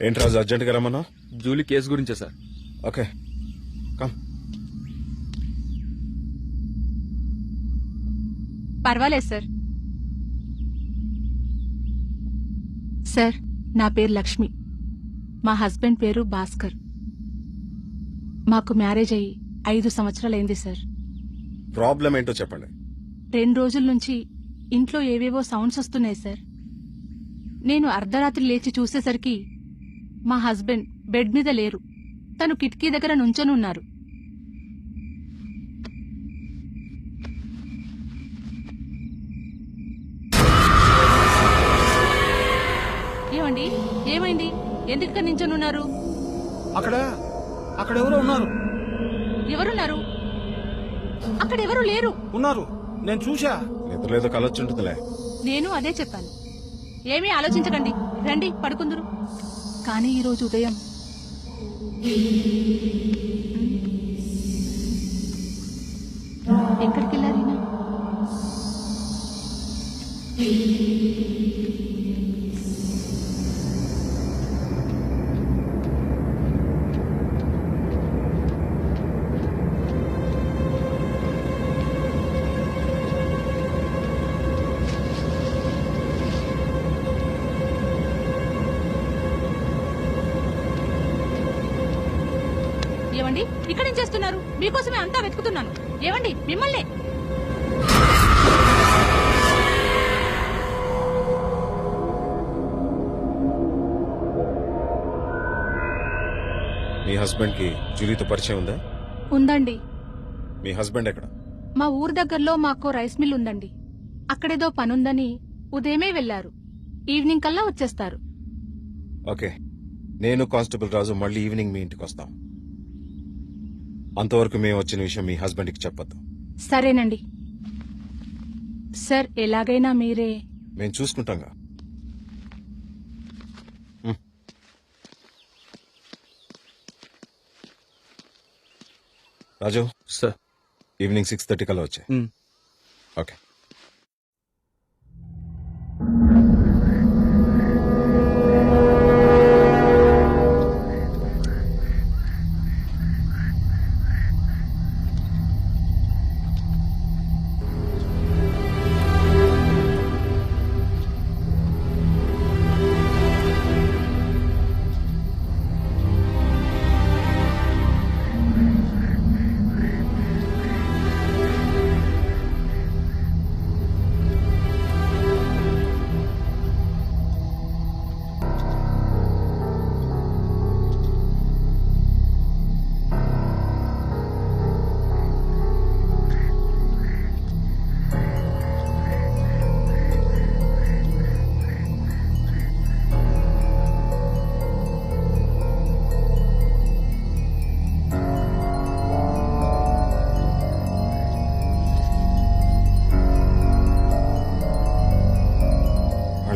ఏంటి రాజు, అర్జెంట్ గా రమ్మన్నా?
జూలీ కేసు గురించే సార్.
Okay come.
పర్వాలేదు సార్. సార్, నా పేరు లక్ష్మి. మా హస్బెండ్ పేరు భాస్కర్. మాకు మ్యారేజ్ అయ్యి 5 సంవత్సరాలైంది సార్.
ప్రాబ్లం ఏంటో చెప్పండి.
2 రోజుల నుంచి ఇంట్లో ఏవేవో సౌండ్స్ వస్తున్నాయి సార్. నేను అర్ధరాత్రి లేచి చూసేసరికి మా హస్బెండ్ బెడ్ మీద లేరు. తను కిటికీ దగ్గర నుంచొని ఉన్నారు. ఏమండి, ఏమైంది? ఎందుకు ఇక్కడ నించొని ఉన్నారు?
అక్కడ ఎవరో ఉన్నారు.
ఎవరున్నారు? అక్కడ ఎవరు లేరు.
ఉన్నారు, నేను చూసా. నిద్రలేదో కలొచ్చుంటుందిలే.
నేను అదే చెప్పాను. ఏమీ ఆలోచించకండి, రండి పడుకుందురు. కానీ ఈరోజు ఉదయం ఎక్కడికి వెళ్ళారు ఈయన? ఏమండి, ఇక్కడేం చేస్తున్నారు? మీకోసమే అంతా వెతుకుతున్నాను. ఏమండి, మిమ్మల్ని.
మీ హస్బెండ్ కి జూలీతో పరిచయం ఉందా?
ఉందండి.
మీ హస్బెండ్ ఎక్కడ?
మా ఊరు దగ్గరలో మాకో రైస్ మిల్ ఉందండి. అక్కడేదో పనుందని ఉదయమే వెళ్లారు. ఈవినింగ్ కల్లా వచ్చేస్తారు.
ఓకే, నేను కానిస్టేబుల్ రాజు మళ్ళీ ఈవినింగ్ మీ ఇంటికి వస్తాం. అంతవరకు మేము వచ్చిన విషయం మీ హస్బెండ్కి చెప్పొద్దు.
సరేనండి సార్. ఎలాగైనా మీరే.
మేము చూసుకుంటాంగా. రాజు
సార్,
ఈవినింగ్ 6:30 కల్లా వచ్చాయి. ఓకే.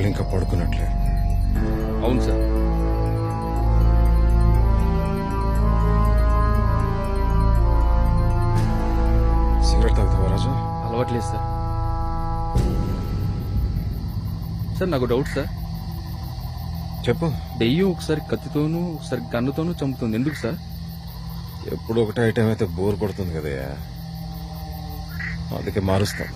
ఇంకా పడుకున్నట్లే.
అవును సార్.
సిగరెట్ తాగుతావా రాజు?
అలవాట్లేదు సార్. సార్, నాకు డౌట్ సార్.
చెప్పు.
దెయ్యం ఒకసారి కత్తితోనూ ఒకసారి గన్నుతోనూ చంపుతుంది, ఎందుకు సార్?
ఎప్పుడు ఒకటే ఐటమ్ అయితే బోర్ కొడుతుంది కదయ్యా, అందుకే మారుస్తాం.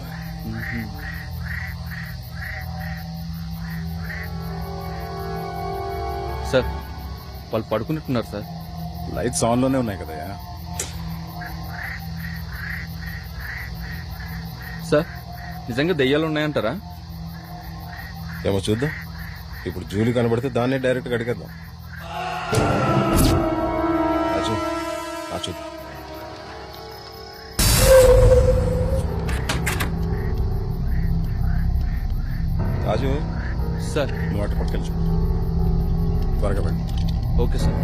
సార్, వాళ్ళు పడుకున్నట్టున్నారు సార్.
లైట్స్ ఆన్ లోనే ఉన్నాయి కదయ్యా.
సార్, నిజంగా దెయ్యాలు ఉన్నాయంటారా?
ఏమో చూద్దాం. ఇప్పుడు జూలీ కనబడితే దాన్నే డైరెక్ట్ గా అడిగేద్దాం. చూద్దాం. రాజు
సార్,
నువ్వు అటు పట్టుకెళ్ళి చూడు. త్వరగా వెళ్ళి.
Okay sir.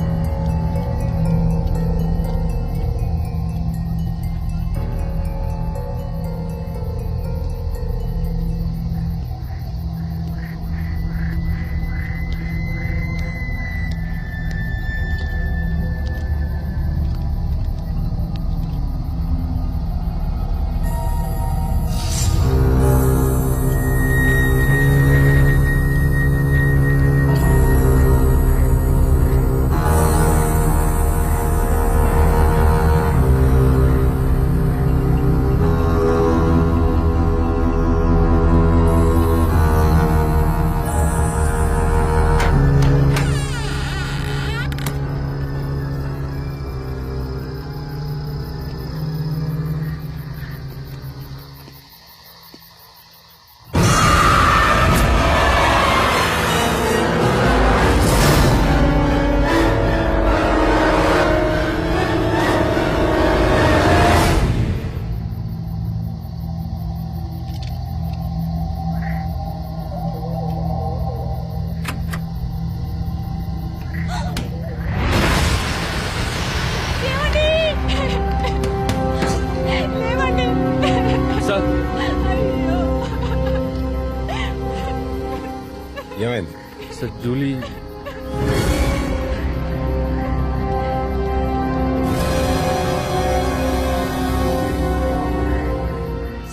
ఏమైంది?
సార్ జూలీ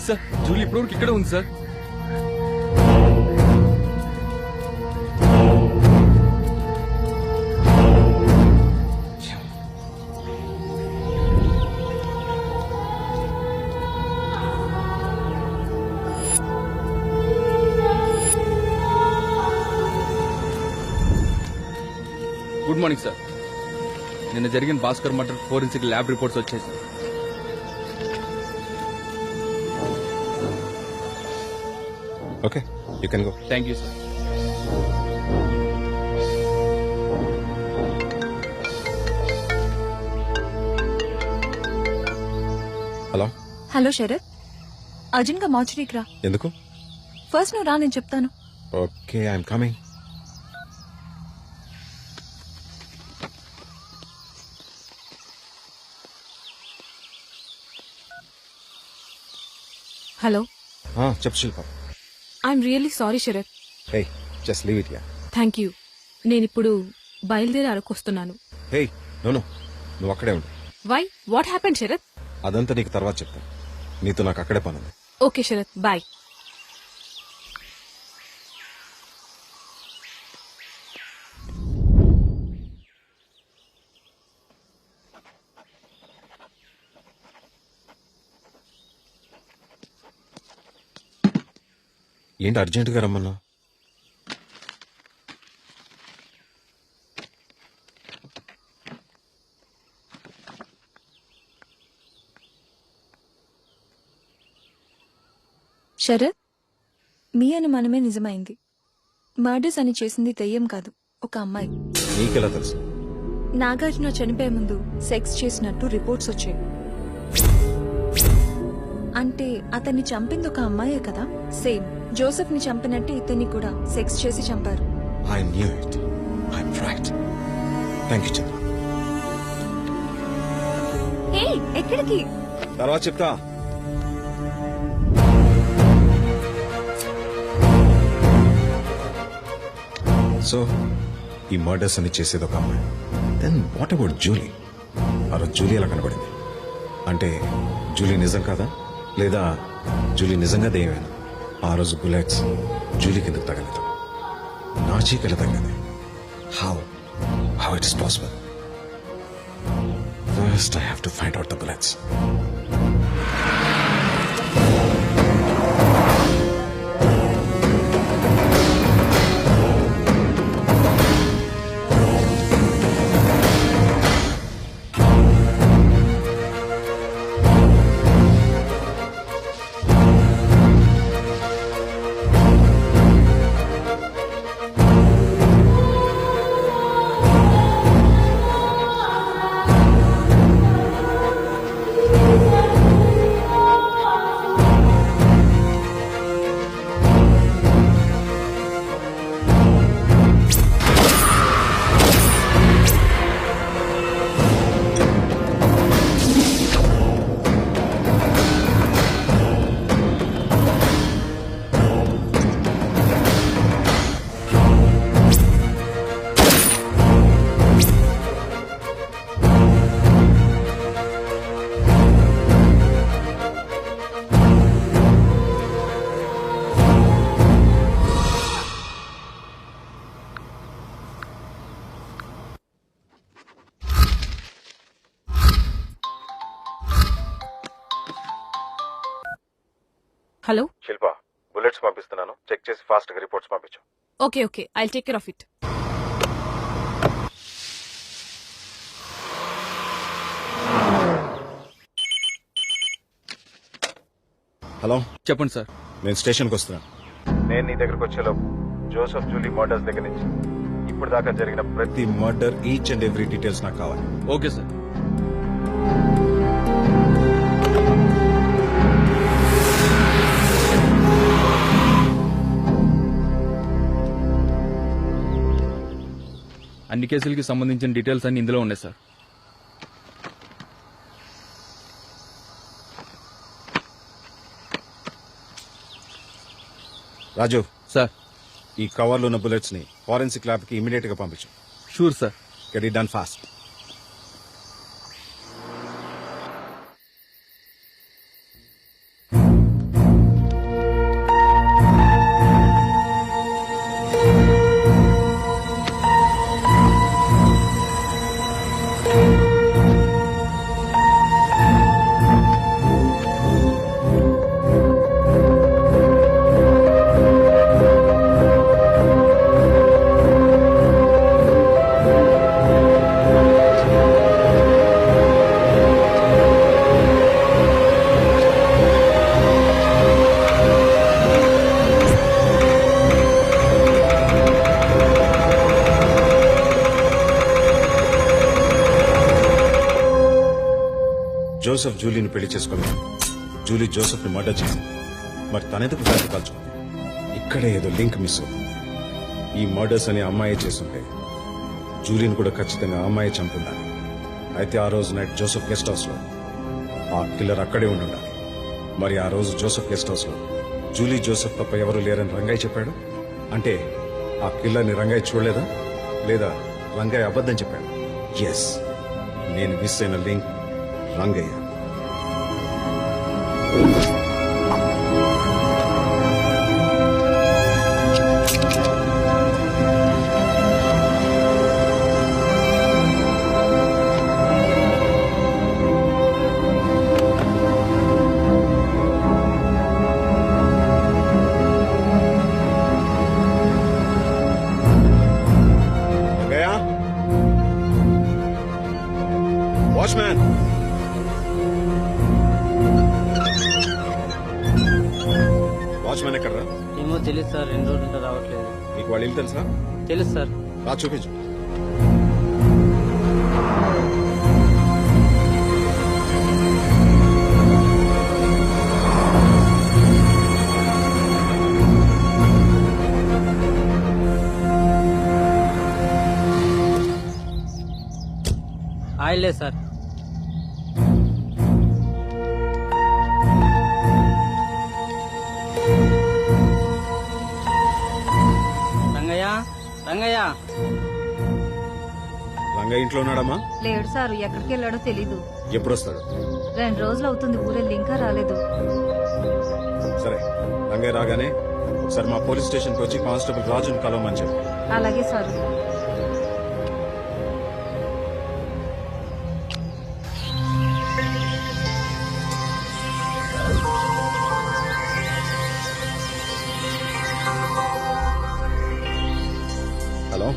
సార్ జూలీ ఇప్పటివరకు ఇక్కడే ఉంది సార్. Good morning sir. నిన్న జరిగిన Bhaskar murder forensic lab reports వచ్చాయి sir.
Okay, you can go.
Thank you sir.
Hello.
Hello Sharath, urgent గా మార్చురీకి రా.
ఎందుకు?
ఫస్ట్ నువ్వు రా, నేను చెప్తాను.
Okay, I'm coming.
హలో.
చెప్పు Shilpa.
I'm really sorry Sharath.
Hey, just leave it. Yeah,
thank you. నేనిప్పుడు బయలుదేరి అరకు వస్తున్నాను.
హే, నో, నువ్వు అక్కడే ఉండు.
వై? What happened Sharat?
అదంతా నీకు తర్వాత చెప్తాను. నీతో నాకు అక్కడే పనుంది.
Okay Sharat, bye.
ఏంటి అర్జెంటుగా రమ్మన్నా?
శరత్, మీ అనుమానమే నిజమైంది. మర్డర్స్ అని చేసింది దెయ్యం కాదు, ఒక అమ్మాయి.
నీకెలా తెలుసు?
నాగార్జున చనిపోయే ముందు సెక్స్ చేసినట్టు రిపోర్ట్స్ వచ్చాయి. అంటే అతన్ని చంపింది ఒక అమ్మాయే కదా? సేమ్ జోసెఫ్ ని చంపినట్టు ఇతన్ని కూడా సెక్స్ చేసి చంపారు.
I knew it. I'm right. Thank you, చంద్ర.
హే, ఎక్కడికి?
తర్వాత చెప్తా. సో ఈ మర్డర్స్ అని చేసేది ఒక అమ్మాయి. Then what about Julie? ఆ రోజు జూలీ ఎలా కనబడింది? అంటే జూలీ నిజం కాదా, లేదా జూలీ నిజంగా దెయ్యమేనా? ఆ రోజు బుల్లెట్స్ జూలీ కిందకు తగలేదు, నా చీకలు తగినది. How it is possible? First I have to find out the bullets.
Hello.
Shilpa, bullets పంపిస్తున్నాను, చెక్ చేసి ఫాస్ట్ గా రిపోర్ట్స్ పంపించు.
Okay okay, I'll take care of it.
Hello.
చెప్పండి సార్.
నేను స్టేషన్కి వస్తున్నాను. నేను నీ దగ్గరకు వచ్చేలోపు జోసెఫ్ జూలీ మర్డర్స్ దగ్గర నుంచి ఇప్పుడు దాకా జరిగిన ప్రతి murder each and every details నాకు కావాలి.
Okay sir. అన్ని కేసులకి సంబంధించిన డీటెయిల్స్ అన్ని ఇందులో ఉన్నాయి సార్.
రాజు
సార్,
ఈ కవర్లో ఉన్న బుల్లెట్స్ ని ఫారెన్సిక్ ల్యాబ్ కి ఇమీడియట్ గా పంపించు.
Sure sir.
Get it done fast. Joseph జూలీని పెళ్లి చేసుకున్నాడు. జూలీ జోసెఫ్ ని మర్డర్ చేసింది. మరి తనెందుకు ఫ్లాట్ కాల్చుకుంది? ఇక్కడే ఏదో లింక్ మిస్ అవుతుంది. ఈ మర్డర్స్ అని అమ్మాయి చేస్తుంటే జూలీని కూడా ఖచ్చితంగా అమ్మాయి చంపుండాలి. అయితే ఆ రోజు నైట్ జోసెఫ్ గెస్ట్ హౌస్ లో ఆ కిల్లర్ అక్కడే ఉండాలి. మరి ఆ రోజు జోసెఫ్ గెస్ట్ హౌస్ లో జూలీ జోసెఫ్ తప్ప ఎవరు లేరని రంగయ్య చెప్పాడు. అంటే ఆ కిల్లర్ ని రంగయ్య చూడలేదా, లేదా రంగయ్య అబద్ధం చెప్పాడు? ఎస్, నేను మిస్ అయిన లింక్ రంగయ్య. వాచ్మ్యాన్, వాచ్మ్యాన్ ఎక్కడరా?
ఏమో తెలియదు సార్, 2 రోజులతో రావట్లేదు.
నీకు వాళ్ళు ఇల్లు తెలుసా?
తెలుసు సార్.
రా చూపించు.
ఆయిల్ లేదు సార్. రంగయ్య, రంగయ్య.
రంగయ్య ఇంట్లో ఉన్నాడమ్మా?
లేడు సార్, ఎక్కడికి వెళ్ళాడో తెలీదు.
ఎప్పుడు వస్తాడు?
2 రోజులు అవుతుంది ఊరెళ్ళి, ఇంకా రాలేదు.
సరే, రంగయ్య రాగానే ఒకసారి మా పోలీస్ స్టేషన్కి వచ్చి కానిస్టేబుల్ రాజుని కలవమని చెప్పు.
అలాగే సార్.
హలో,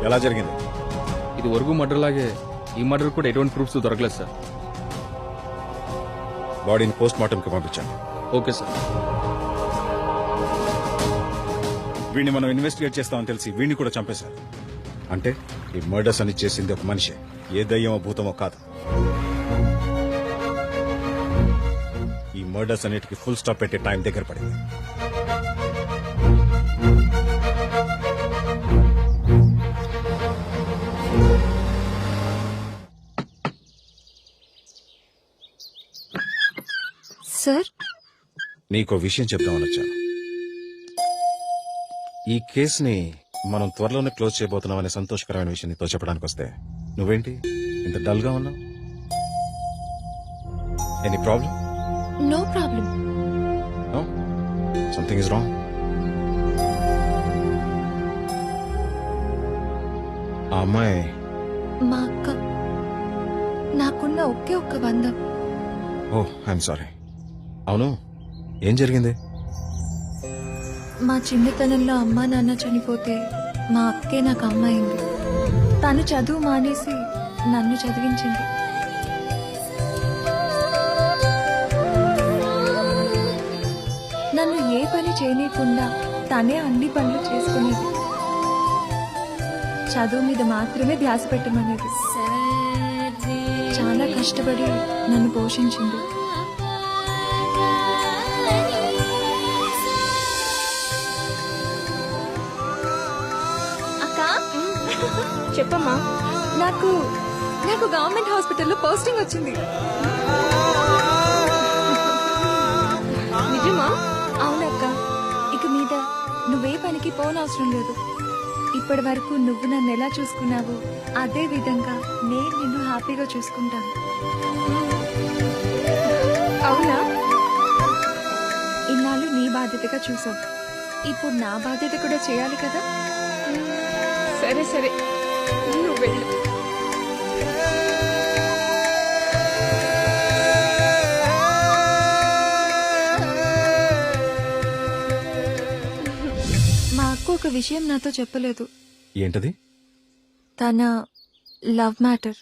ఎలా జరిగింది?
ఇది వరకు మర్డర్ లాగే ఈ మర్డర్ కూడా ఎటువంటి ప్రూఫ్స్ దొరకలేదు సార్.
బాడీని పోస్ట్ మార్టం కి పంపించాను.
Okay sir.
వీడిని మనం ఇన్వెస్టిగేట్ చేస్తామని తెలిసి వీడిని కూడా చంపేశారు. అంటే ఈ మర్డర్స్ అని చేసింది ఒక మనిషే, ఏ దయ్యమో భూతమో కాదు. ఈ మర్డర్స్ అన్నిటికీ ఫుల్ స్టాప్ పెట్టే టైం దగ్గర పడింది.
సార్,
నీకో విషయం చెప్దామని వచ్చాను. ఈ కేసుని మనం త్వరలోనే క్లోజ్ చేయబోతున్నామనే సంతోషకరమైన విషయం నీతో చెప్పడానికి వస్తే నువ్వేంటి ఇంత డల్ గా ఉన్నావు? Any problem?
No problem.
Something is wrong. ఆ అమ్మాయి
మా అక్క. నాకున్న ఒకే ఒక్క బంధం.
Oh, I'm sorry. అవును, ఏం జరిగింది?
మా చిన్నతనంలో అమ్మా నాన్న చనిపోతే మా అక్కే నాకు అమ్మ అయింది. తను చదువు మానేసి నన్ను చదివించింది. నన్ను ఏ పని చేయనీయకుండా తనే అన్ని పనులు చేసుకునేది. చదువు మీద మాత్రమే ధ్యాస పెట్టమనేది. చాలా కష్టపడి నన్ను పోషించింది. చెప్పమ్మా. నాకు నాకు గవర్నమెంట్ హాస్పిటల్లో పోస్టింగ్ వచ్చింది. నిజమా? అవునక్క. ఇక మీద నువ్వే పనికి పోనవసరం లేదు. ఇప్పటి వరకు నువ్వు నన్ను ఎలా చూసుకున్నావో అదే విధంగా నేను నిన్ను హ్యాపీగా చూసుకుంటాను. అవునా? ఇన్నాళ్ళు నీ బాధ్యతగా చూసావు, ఇప్పుడు నా బాధ్యత కూడా చేయాలి కదా. సరే సరే, నువ్వు వెళ్ళు. మా అక్క ఒక విషయం నాతో చెప్పలేదు.
ఏంటది?
తన లవ్ మ్యాటర్.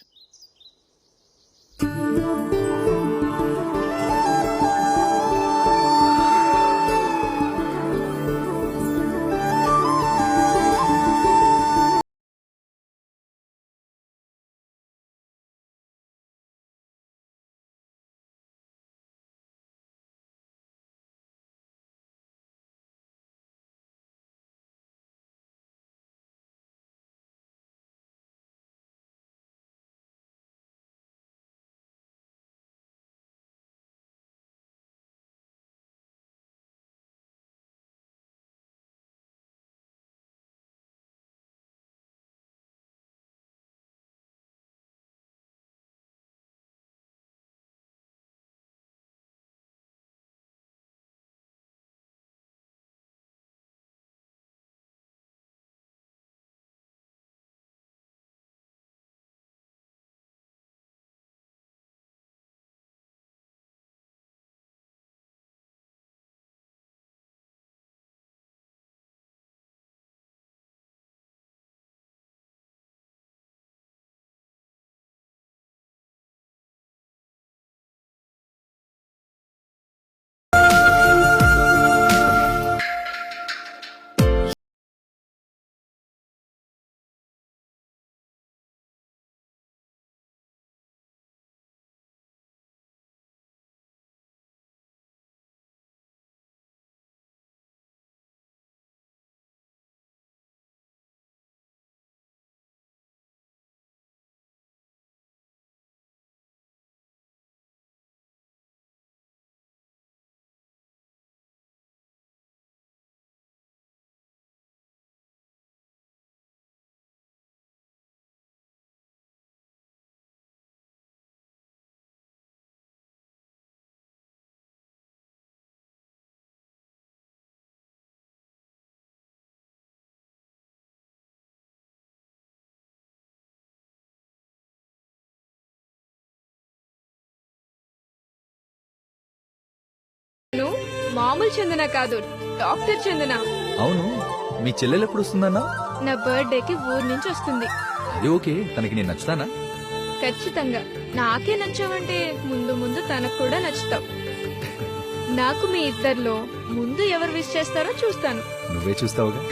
మామూలు చందన కాదు, డాక్టర్ చందన.
అవును, మీ చెల్లెలు ఎప్పుడు వస్తుందన్నా?
నా బర్త్డేకి ఊరు నుంచి వస్తుంది.
అది ఓకే, తనకి నేను నచ్చుతానా?
ఖచ్చితంగా. నాకే నచ్చావంటే ముందు ముందు తనకు కూడా నచ్చుతావు. నాకు మీ ఇద్దరిలో ముందు ఎవరు విష్ చేస్తారో చూస్తాను.
నువ్వే చూస్తావుగా.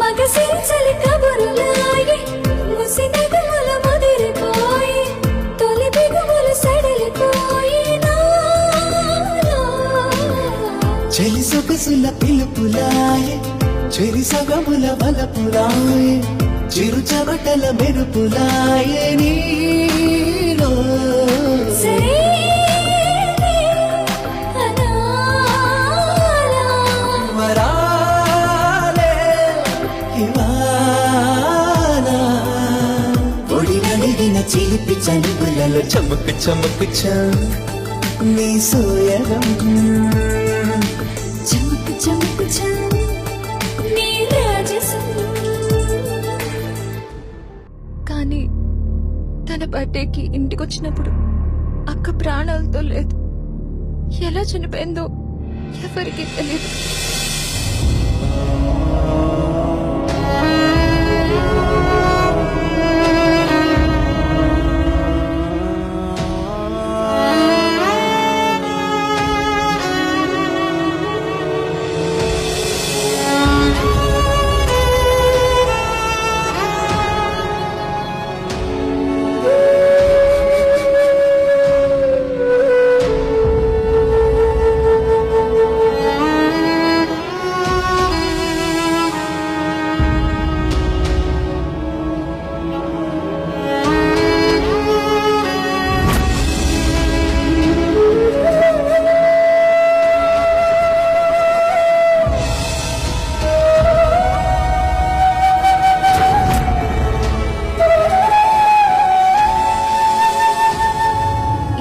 మగసిరి కబురులాయి ముసినగముల ముదిరిపోయి తొలి బిగువులు సడలిపోయి
చెలి సొగసుల పిలుపులాయే చెరి సగముల వలపులాయే చిరు చమటల మెరుపులాయే నీలో వరాలే ఇవాళ ఒడి నలిగిన చిలిపి చలుగులలో చమకు చమకు నీ సోయగం
చమకు చమకు నీ రాజసం.
కానీ తన బర్త్డేకి ఇంటికొచ్చినప్పుడు అక్క ప్రాణాలతో లేదు. ఎలా చనిపోయిందో ఎవరికి తెలియదు.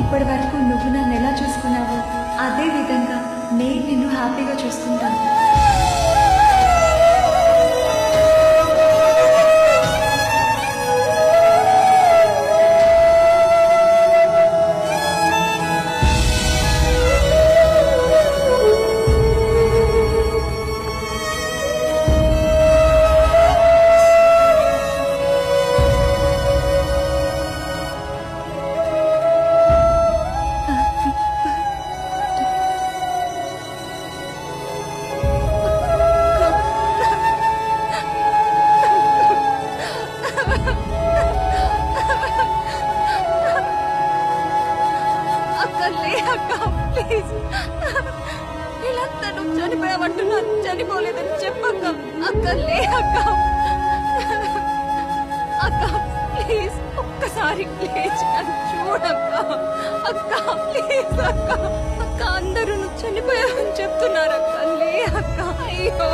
ఇప్పటి వరకు నువ్వు నన్ను ఎలా చూసుకున్నావో అదే విధంగా నేను నిన్ను హ్యాపీగా చూసుకుంటాను. ప్లీజ్ వీళ్ళంతా నువ్వు చనిపోయావంటున్నాను. చనిపోలేదని చెప్పక్క. అక్క లే అక్క. అక్క ప్లీజ్ ఒక్కసారి ప్లీజ్ నన్ను చూడక్క. అక్క ప్లీజ్ అక్క. అక్క అందరూ నువ్వు చనిపోయావని చెప్తున్నారు అక్క. లే అక్క. అయ్యో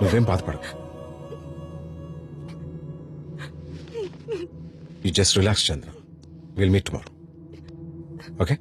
నువ్వేం బాధపడు. You just relax Chandra. Will meet tomorrow. Okay?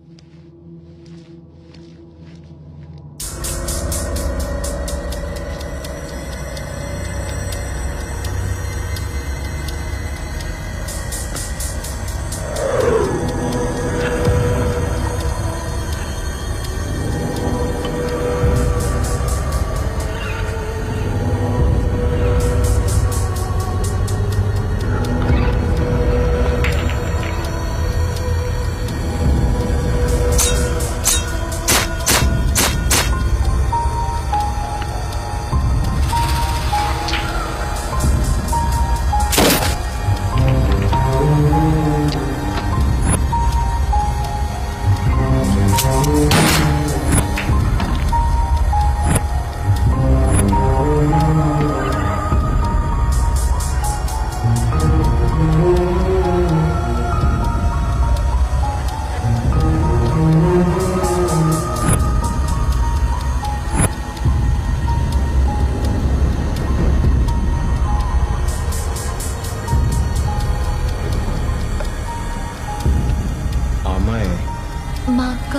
మా అక్క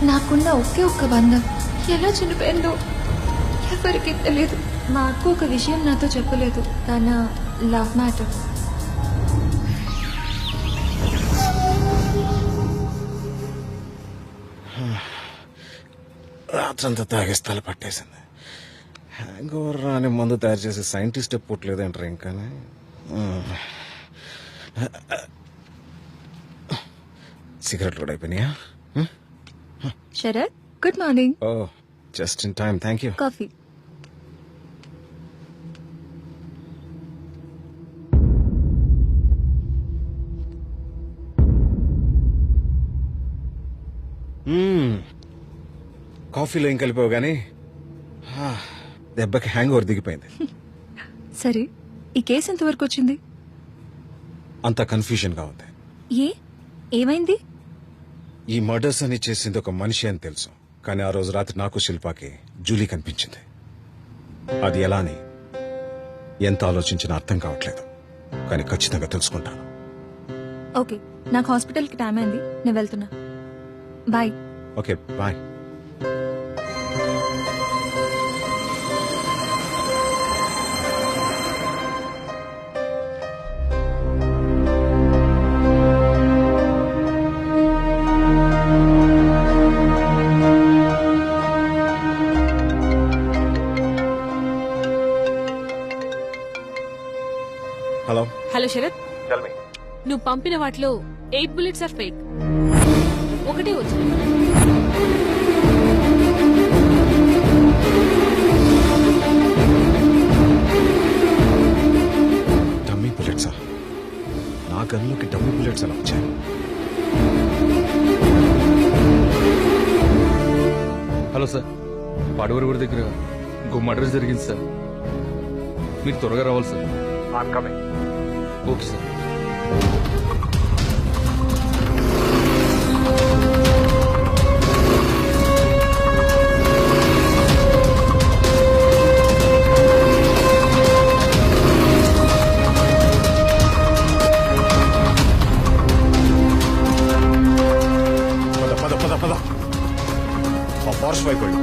నాకున్న ఒకే ఒక్క బంధం ఎలా చనిపోయిందో ఎవరికి తెలియదు. మా అక్క ఒక విషయం నాతో చెప్పలేదు. తన లవ్ మ్యాటర్.
రాత్రంతా తాగేసి తల పట్టేసింది. హ్యాంగ్ ఓవర్ రాని మందు తయారు చేసి సైంటిస్ట్ పుట్టలేదంటారు. ఇంకా సిగరెట్లు కూడా అయిపోయినాయా?
Sharath good morning.
Oh just in time. Thank you.
Coffee.
కాఫీలో ఏం కలిపావు గానీ దెబ్బకి హ్యాంగ్ ఓవర్ దిగిపోయింది.
సరే ఈ కేసు ఎంతవరకు వచ్చింది?
అంత కన్ఫ్యూజన్ గా ఉంది.
ఏమైంది?
ఈ మర్డర్స్ అని చేసింది ఒక మనిషి అని తెలుసు. కానీ ఆ రోజు రాత్రి నాకు శిల్పాకి జూలీ కనిపించింది. అది ఎలా అని ఎంత ఆలోచించినా అర్థం కావట్లేదు, కానీ ఖచ్చితంగా తెలుసుకుంటాను.
ఓకే, నాకు హాస్పిటల్కి టైం అయింది, నేను వెళ్తున్నా. Bye.
Okay, bye. Hello
hello Sharath, నువ్వు పంపిన వాటిలో 8 bullets ఆర్ ఫేక్. ఒకటే వచ్చింది.
డమ్మీ బుల్లెట్సా? నా గన్లోకి డమ్మీ బుల్లెట్స్ ఎలా వచ్చాయి?
హలో సార్, పాడవరి ఊరి దగ్గర ఇంకో మర్డర్ జరిగింది సార్. మీరు త్వరగా రావాలి సార్. Okay sir.
పద పద పద పద, ఆ ఫారెస్ట్ వైపు వెళ్ళు.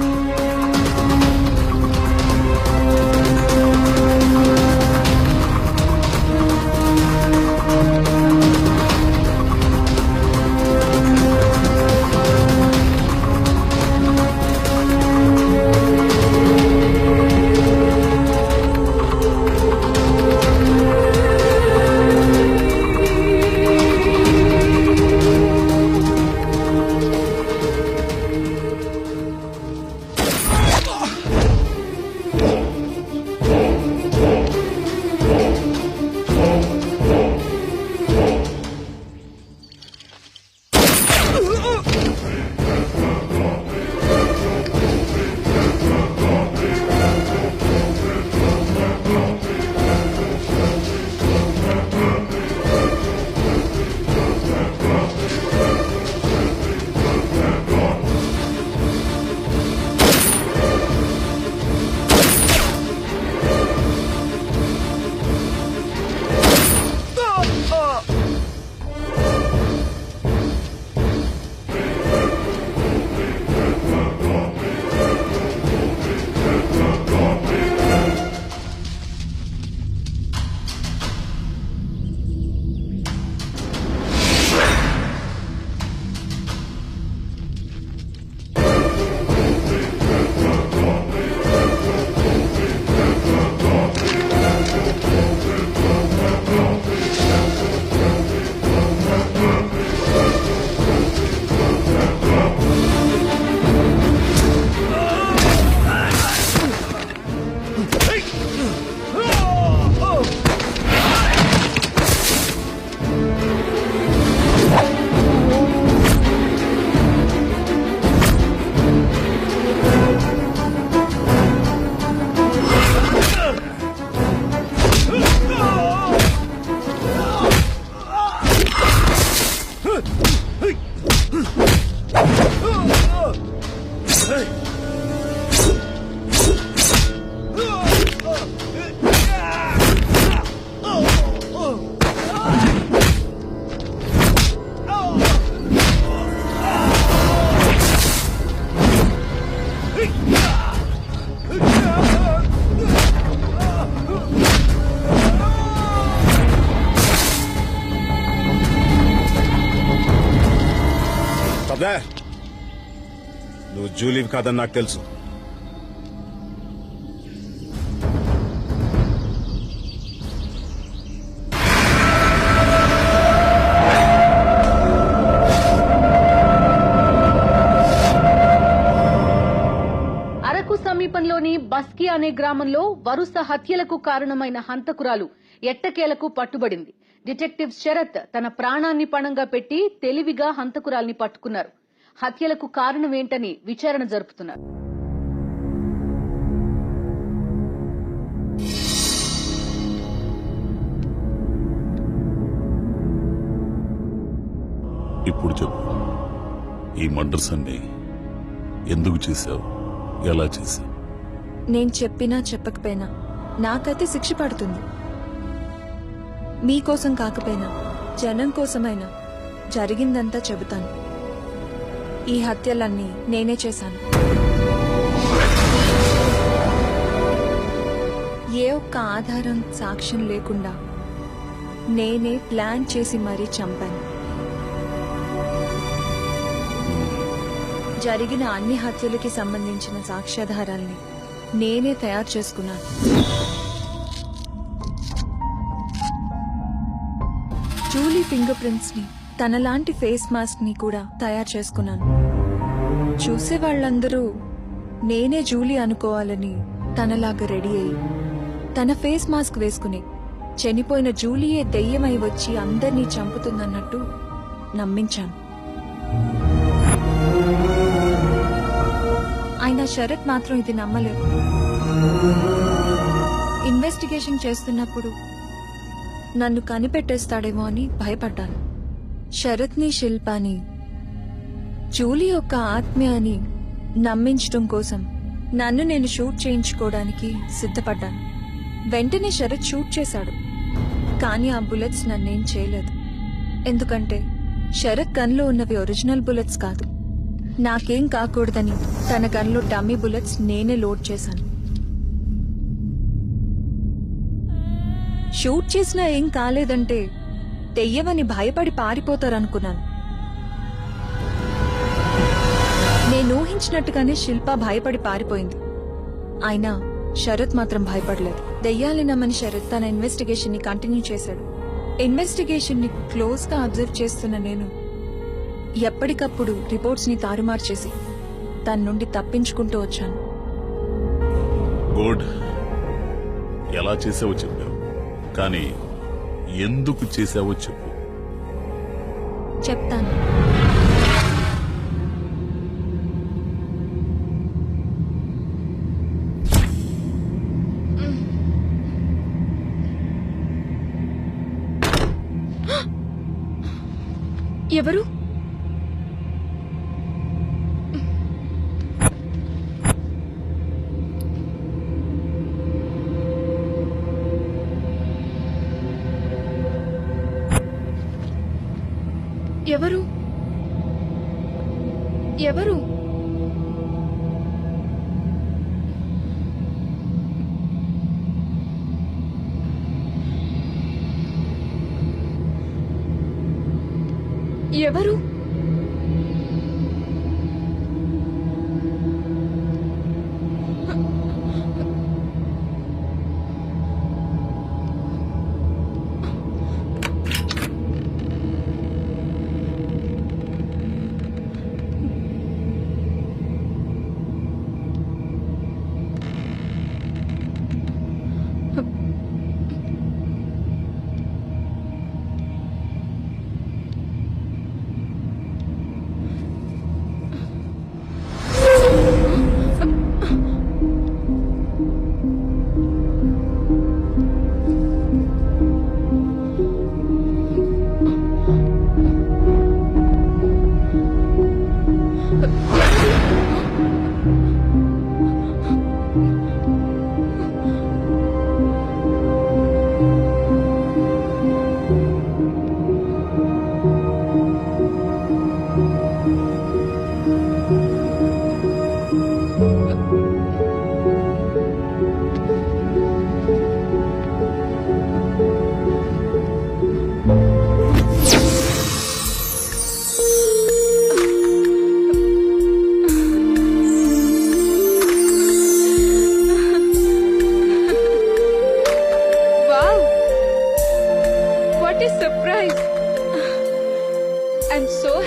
నువ్వు జూలీవి కాదని నాకు తెలుసు.
అరకు సమీపంలోని బస్కి అనే గ్రామంలో వరుస హత్యలకు కారణమైన హంతకురాలు ఎట్టకేలకు పట్టుబడింది. డిటెక్టివ్ శరత్ తన ప్రాణాన్ని పణంగా పెట్టి తెలివిగా హంతకురాల్ని పట్టుకున్నారు. హత్యలకు కారణమేంటని విచారణ జరుపుతున్నారు.
ఇప్పుడు చెప్పు, ఈ మర్డర్స్ అన్ని ఎందుకు చేశావు, ఎలా చేశావు?
నేను చెప్పినా చెప్పకపోయినా నాకైతే శిక్ష పడుతుంది. మీకోసం కాకపోయినా జనం కోసమైనా జరిగిందంతా చెబుతాను. ఈ హత్యలన్నీ నేనే చేశాను. ఏ ఒక్క ఆధారం సాక్ష్యం లేకుండా నేనే ప్లాన్ చేసి మరీ చంపాను. జరిగిన అన్ని హత్యలకి సంబంధించిన సాక్ష్యాధారాల్ని నేనే తయారు చేసుకున్నాను. జూలీ ఫింగర్ ప్రింట్స్ ని, తనలాంటి ఫేస్ మాస్క్ ని కూడా తయారు చేసుకున్నాను. చూసే వాళ్ళందరూ నేనే జూలీ అనుకోవాలని తనలాగా రెడీ అయ్యి తన ఫేస్ మాస్క్ వేసుకుని చనిపోయిన జూలీయే దెయ్యమై వచ్చి అందర్నీ చంపుతుందన్నట్టు నమ్మించాను. అయినా శరత్ మాత్రం ఇది నమ్మలేదు. ఇన్వెస్టిగేషన్ చేస్తున్నప్పుడు నన్ను కనిపెట్టేస్తాడేమో అని భయపడ్డాను. శరత్ని, శిల్పాని జూలీ యొక్క ఆత్మ అని నమ్మించడం కోసం నన్ను నేను షూట్ చేయించుకోవడానికి సిద్ధపడ్డాను. వెంటనే శరత్ షూట్ చేశాడు. కానీ ఆ బుల్లెట్స్ నన్నేం చేయలేదు. ఎందుకంటే శరత్ గన్లో ఉన్నవి ఒరిజినల్ బుల్లెట్స్ కాదు. నాకేం కాకూడదని తన గన్లో డమ్మీ బుల్లెట్స్ నేనే లోడ్ చేశాను. షూట్ చేసినా ఏం కాలేదంటే దెయ్యమని భయపడి పారిపోతారనుకున్నాను. నేను ఊహించినట్టుగానే శిల్ప భయపడి పారిపోయింది. అయినా శరత్ మాత్రం భయపడలేదు. దెయ్యాలి నమ్మని శరత్ తన ఇన్వెస్టిగేషన్ ని కంటిన్యూ చేశాడు. ఇన్వెస్టిగేషన్ ని క్లోజ్ గా అబ్జర్వ్ చేస్తున్న నేను ఎప్పటికప్పుడు రిపోర్ట్స్ ని తారుమారు చేసి తన నుండి తప్పించుకుంటూ వచ్చాను.
గుడ్. ఎలా చేసావో చెప్పావు, కానీ ఎందుకు చేసావో చెప్పు.
చెప్తాను. ఎవరు? ఎవరు? ఎవరు? ఎవరు?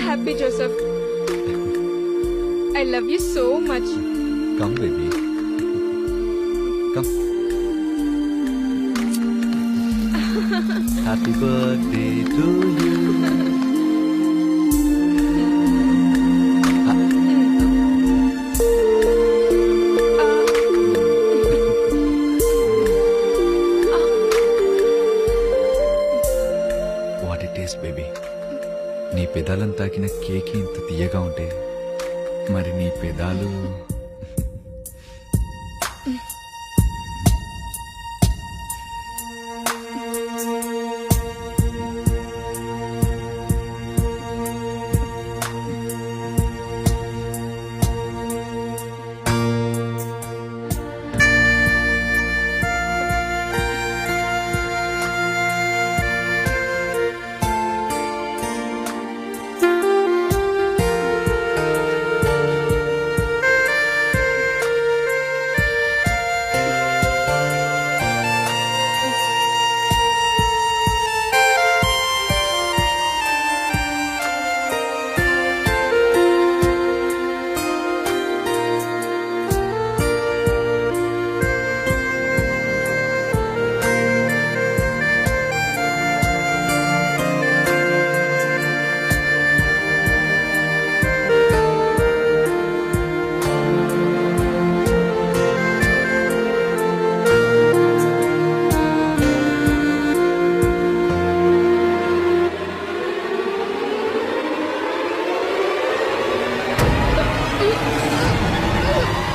happy, Joseph. I love you so much.
Come, baby. Come. Happy birthday to you. What it is, baby. నీ పెదాలను తాకిన కేక్ ఇంత తీయగా ఉంటే మరి నీ పెదాలు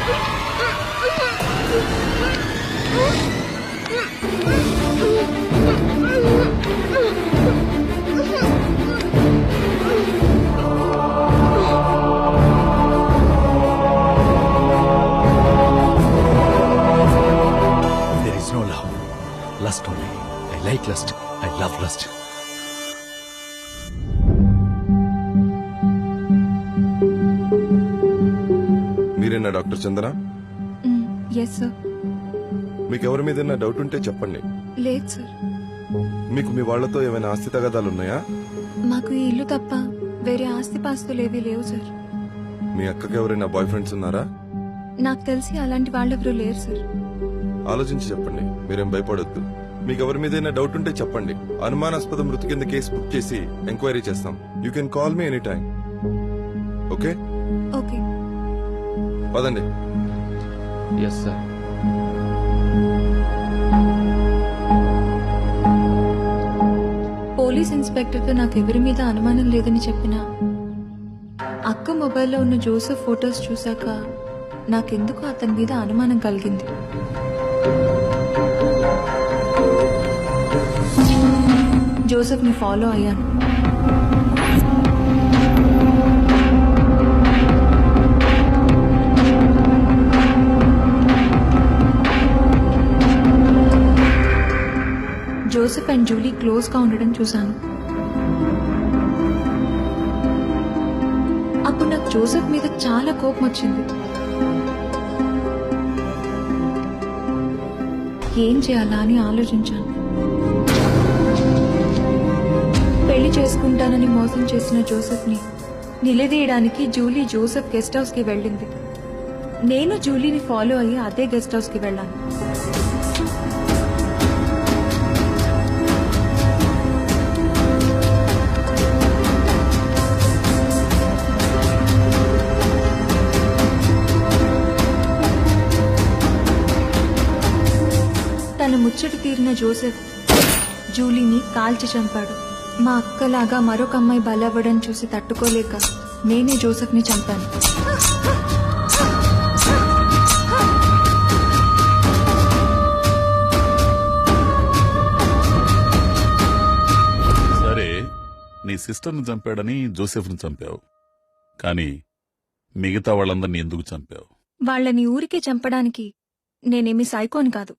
There is no love. Lust only. I like lust. I love lust.
మీరేనా doctor Chandana?
Yes sir.
మీకు ఎవరి మీద డౌట్ ఉంటే చెప్పండి.
లేదు సార్.
మీకు మీ వాళ్లతో ఏమైనా ఆస్తి తగాదాలు ఉన్నాయా?
మాకు ఈ ఇల్లు తప్ప వేరే ఆస్తి పాస్తులు ఏవీ లేవు సార్.
మీ అక్కకి ఎవరైనా బాయ్ ఫ్రెండ్స్ ఉన్నారా?
నాకు తెలిసి అలాంటి వాళ్ళెవరూ లేరు సార్.
ఆలోచించి చెప్పండి, మీరేం భయపడొద్దు. మీకు ఎవరి మీద డౌట్ ఉంటే చెప్పండి. అనుమానాస్పద మృతి కింద కేసు బుక్ చేసి ఎంక్వైరీ చేస్తాం. You can call me any time. Okay?
Okay.
పదండి.
Yes sir.
పోలీస్ ఇన్స్పెక్టర్తో నాకు ఎవరి మీద అనుమానం లేదని చెప్పినా అక్క మొబైల్లో ఉన్న జోసెఫ్ ఫొటోస్ చూశాక నాకెందుకు అతని మీద అనుమానం కలిగింది. జోసెఫ్ని ఫాలో అయ్యాను. జోసెఫ్ అండ్ జూలీ క్లోజ్ గా ఉండడం చూశాను. అప్పుడు నాకు జోసెఫ్ మీద చాలా కోపం వచ్చింది. ఏం చేయాలా అని ఆలోచించాను. పెళ్లి చేసుకుంటానని మోసం చేసిన జోసెఫ్ ని నిలదీయడానికి జూలీ జోసెఫ్ గెస్ట్ హౌస్ కి వెళ్ళింది. నేను జూలీని ఫాలో అయ్యి అదే గెస్ట్ హౌస్ కి వెళ్ళాను. తన ముచ్చట తీరిన జోసెఫ్ జూలీని కాల్చి చంపాడు. మా అక్కలాగా మరొక అమ్మాయి బలవ్వడం చూసి తట్టుకోలేక నేనే జోసెఫ్ ని చంపాను.
సరే, నీ సిస్టర్ని చంపాడని జోసెఫ్ని చంపావు, కానీ మిగతా వాళ్ళందరినీ ఎందుకు చంపావు?
వాళ్ళని ఊరికే చంపడానికి నేనేమి సైకోని కాదు.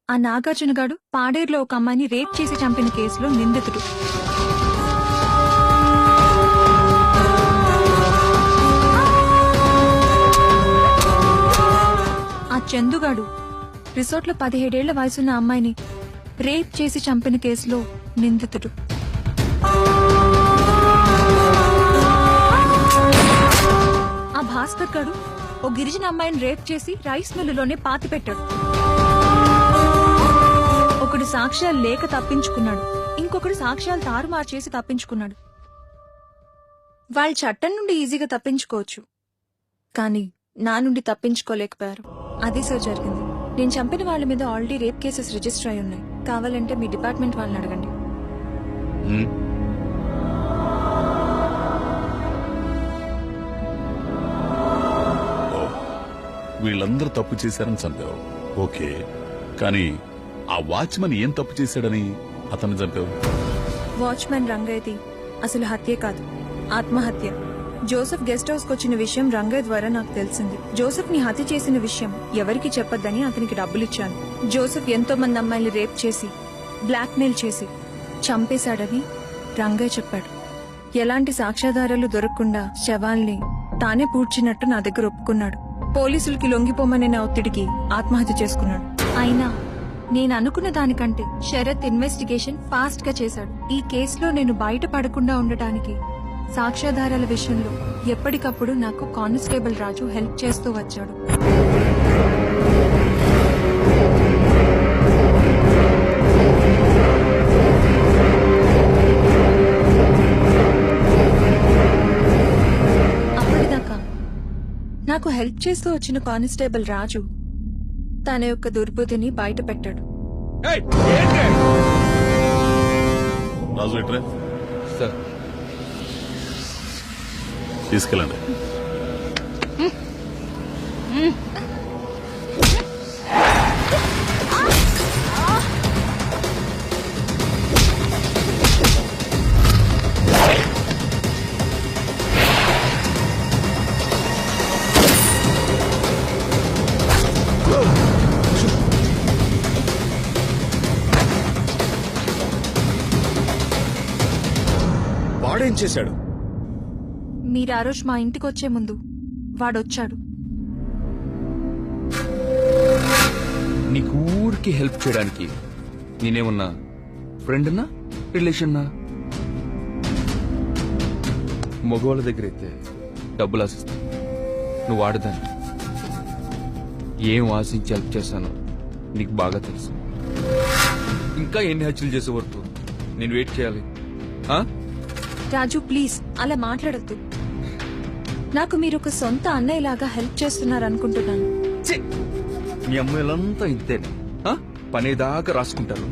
ఆ నాగార్జున గాడు పాడేరులో ఒక అమ్మాయిని రేప్ చేసి చంపిన కేసులో నిందితుడు. ఆ చందుగాడు రిసార్ట్లో 17 ఏళ్ల వయసున్న అమ్మాయిని రేప్ చేసి చంపిన కేసులో నిందితుడు. ఆ భాస్కర్ గాడు ఓ గిరిజన అమ్మాయిని రేప్ చేసి రైస్ మిల్లులోనే పాతి పెట్టాడు. ఒకడు సాక్ష్యాలు లేక తప్పించుకున్నాడు, ఇంకొకడు సాక్ష్యాలు తారుమారు చేసి తప్పించుకున్నాడు. వాళ్ళు చట్టం నుండి ఈజీగా తప్పించుకోవచ్చు, కానీ నా నుండి తప్పించుకోలేకపోయారు. అదే సార్ జరిగింది. నేను చంపిన వాళ్ళ మీద ఆల్రెడీ రేప్ కేసెస్ రిజిస్టర్ అయి ఉన్నాయి. కావాలంటే మీ డిపార్ట్మెంట్ వాళ్ళని అడగండి.
వీళ్ళందరూ తప్పు చేశారని చంపావు, ఓకే, కానీ ఆ వాచ్మెన్ ఏం తప్పు చేశాడని అతన్ని చంపావు?
వాచ్మెన్ రంగయ్యది అసలు హత్యే కాదు, ఆత్మహత్య. జోసెఫ్ గెస్ట్ హౌస్ వచ్చిన విషయం రంగయ్య ద్వారా నాకు తెలిసింది. జోసెఫ్ ని హత్య చేసిన విషయం ఎవరికి చెప్పొద్దని అతనికి డబ్బులిచ్చాను. జోసెఫ్ ఎంతో మంది అమ్మాయిలు రేప్ చేసి బ్లాక్మెయిల్ చేసి చంపేశాడని రంగయ్య చెప్పాడు. ఎలాంటి సాక్ష్యాధారాలు దొరకకుండా శవాల్ని తానే పూడ్చినట్టు నా దగ్గర ఒప్పుకున్నాడు. పోలీసులకి లొంగిపోమనే నా ఒత్తిడికి ఆత్మహత్య చేసుకున్నాడు. అయినా నేను అనుకున్న దానికంటే శరత్ ఇన్వెస్టిగేషన్ ఫాస్ట్ గా చేశాడు. ఈ కేసులో నేను బయటపడకుండా ఉండటానికి సాక్ష్యాధారాల విషయంలో ఎప్పటికప్పుడు నాకు కానిస్టేబుల్ రాజు హెల్ప్ చేస్తూ వచ్చాడు. అప్పటిదాకా నాకు హెల్ప్ చేస్తూ వచ్చిన కానిస్టేబుల్ రాజు తన యొక్క దుర్బుద్ధిని బయట పెట్టాడు.
రాజు ఎట్రా
సార్,
తీసుకెళ్ళండి.
వాడేం చేశాడు?
మీరు ఆ రోజు మా ఇంటికి వచ్చే ముందు వాడొచ్చాడు.
నీకు ఊరికి హెల్ప్ చేయడానికి నేనేమన్నా ఫ్రెండ్నా రిలేషన్నా? మగవాళ్ళ దగ్గర అయితే డబ్బులు ఆశిస్తా, నువ్వు ఆడదాన్ని. ఏం ఆశించి హెల్ప్ చేశానో నీకు బాగా తెలుసు. ఇంకా ఎన్ని హత్యలు చేసే వరకు నేను వెయిట్ చేయాలి?
రాజు ప్లీజ్ అలా మాట్లాడద్దు. నాకు మీరు ఒక సొంత అన్నయ్యలాగా హెల్ప్ చేస్తున్నారు అనుకుంటున్నాను.
మీ అమ్మాయిలంతా ఇంతేనే. పని దాకా రాసుకుంటారు,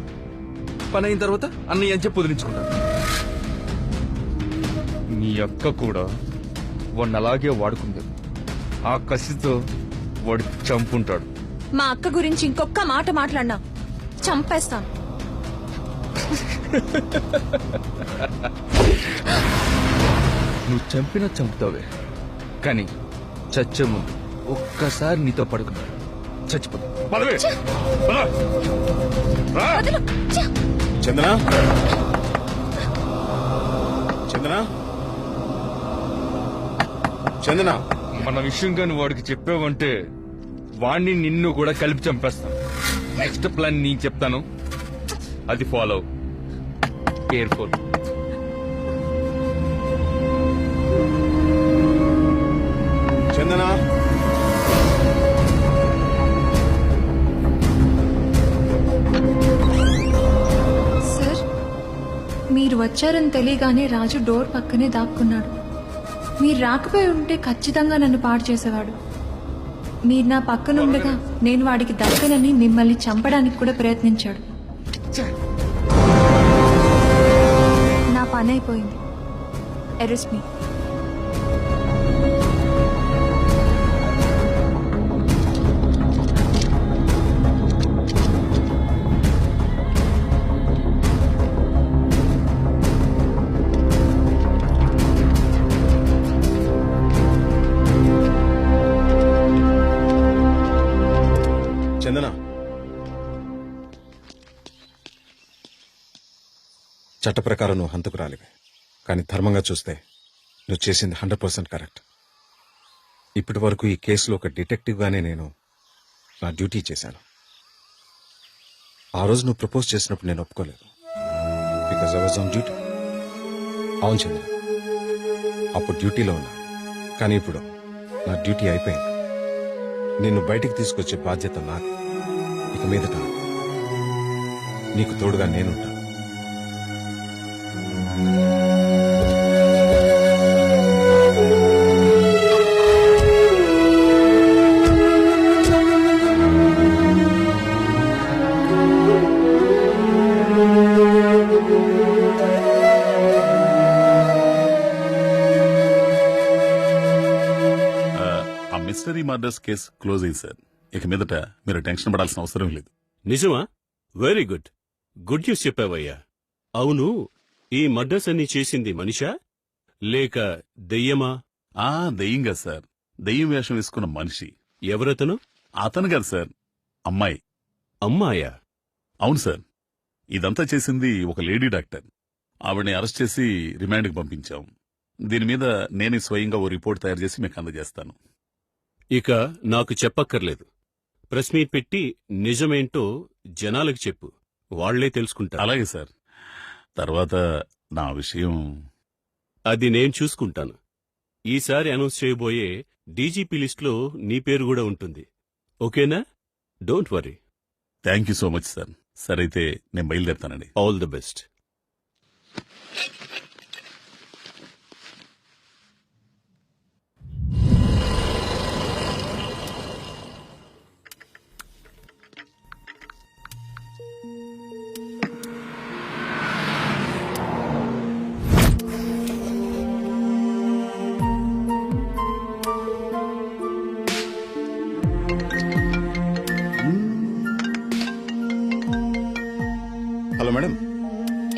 పని అయిన తర్వాత అన్నయ్య అని చెప్పి వదిలించుకుంటారు. నీ అక్క కూడా వాడిని అలాగే వాడుకుంది. ఆ కసితో వాడు చంపుంటాడు.
మా అక్క గురించి ఇంకొక మాట మాట్లాడినా చంపేస్తాను.
నువ్వు చంపినా చంపుతావే, కానీ చచ్చే ముందు ఒక్కసారి నీతో పడుకున్నా చచ్చిపోతా.
చందనా, చందనా, చందనా,
మన విషయం కానీ వాడికి చెప్పావంటే వాణ్ణి నిన్ను కూడా కలిపి చంపేస్తాను. నెక్స్ట్ ప్లాన్ నీకు చెప్తాను, అది ఫాలో. కేర్ఫుల్.
చందనా,
సార్ మీరు వచ్చారని తెలియగానే రాజు డోర్ పక్కనే దాక్కున్నాడు. మీరు రాకపోయి ఉంటే ఖచ్చితంగా నన్ను పాడు చేసేవాడు. మీరు నా పక్కనుండగా నేను వాడికి దక్కనని మిమ్మల్ని చంపడానికి కూడా ప్రయత్నించాడు. నా పని అయిపోయింది. అరెస్ట్ మీ.
చందనా, చట్ట ప్రకారం నువ్వు హంతకురాలివే, కానీ ధర్మంగా చూస్తే నువ్వు చేసింది 100% కరెక్ట్. ఇప్పటి వరకు ఈ కేసులో ఒక డిటెక్టివ్గానే నేను నా డ్యూటీ చేశాను. ఆ రోజు నువ్వు ప్రపోజ్ చేసినప్పుడు నేను ఒప్పుకోలేదు, because I was on duty. అవును చంద్ర, అప్పుడు డ్యూటీలో ఉన్నా, కానీ ఇప్పుడు నా డ్యూటీ అయిపోయింది. నిన్ను బయటికి తీసుకొచ్చే బాధ్యత నాకు. ఇక మీదట నీకు తోడుగా నేనుంటాను.
మిస్టరీ మర్డర్స్ కేసు క్లోజ్ అయింది సార్. ఇక మీదట మీరు టెన్షన్ పడాల్సిన అవసరం లేదు.
నిజమా? Very good. గుడ్ న్యూస్ చెప్పావయ్యా. అవును, ఈ మర్డర్స్ అన్ని చేసింది మనిషా లేక దెయ్యమా?
దెయ్యంగా సార్. దెయ్యం వేషం వేసుకున్న మనిషి.
ఎవరతను?
అతను కాదు సార్, అమ్మాయి.
అమ్మాయా?
అవును సార్. ఇదంతా చేసింది ఒక లేడీ డాక్టర్. ఆవిడని అరెస్ట్ చేసి రిమాండ్కి పంపించాం. దీని మీద నేనే స్వయంగా ఓ రిపోర్ట్ తయారు చేసి మీకు అందజేస్తాను.
ఇక నాకు చెప్పక్కర్లేదు. ప్రెస్ మీట్ పెట్టి నిజమేంటో జనాలకు చెప్పు, వాళ్లే తెలుసుకుంటారు.
అలాగే సార్. తర్వాత నా విషయం
అది నేను చూసుకుంటాను. ఈసారి అనౌన్స్ చేయబోయే డీజీపీ లిస్టులో నీ పేరు కూడా ఉంటుంది. ఓకేనా? Don't worry.
Thank you so much sir. సరైతే నేను బయలుదేరుతానండి.
All the best.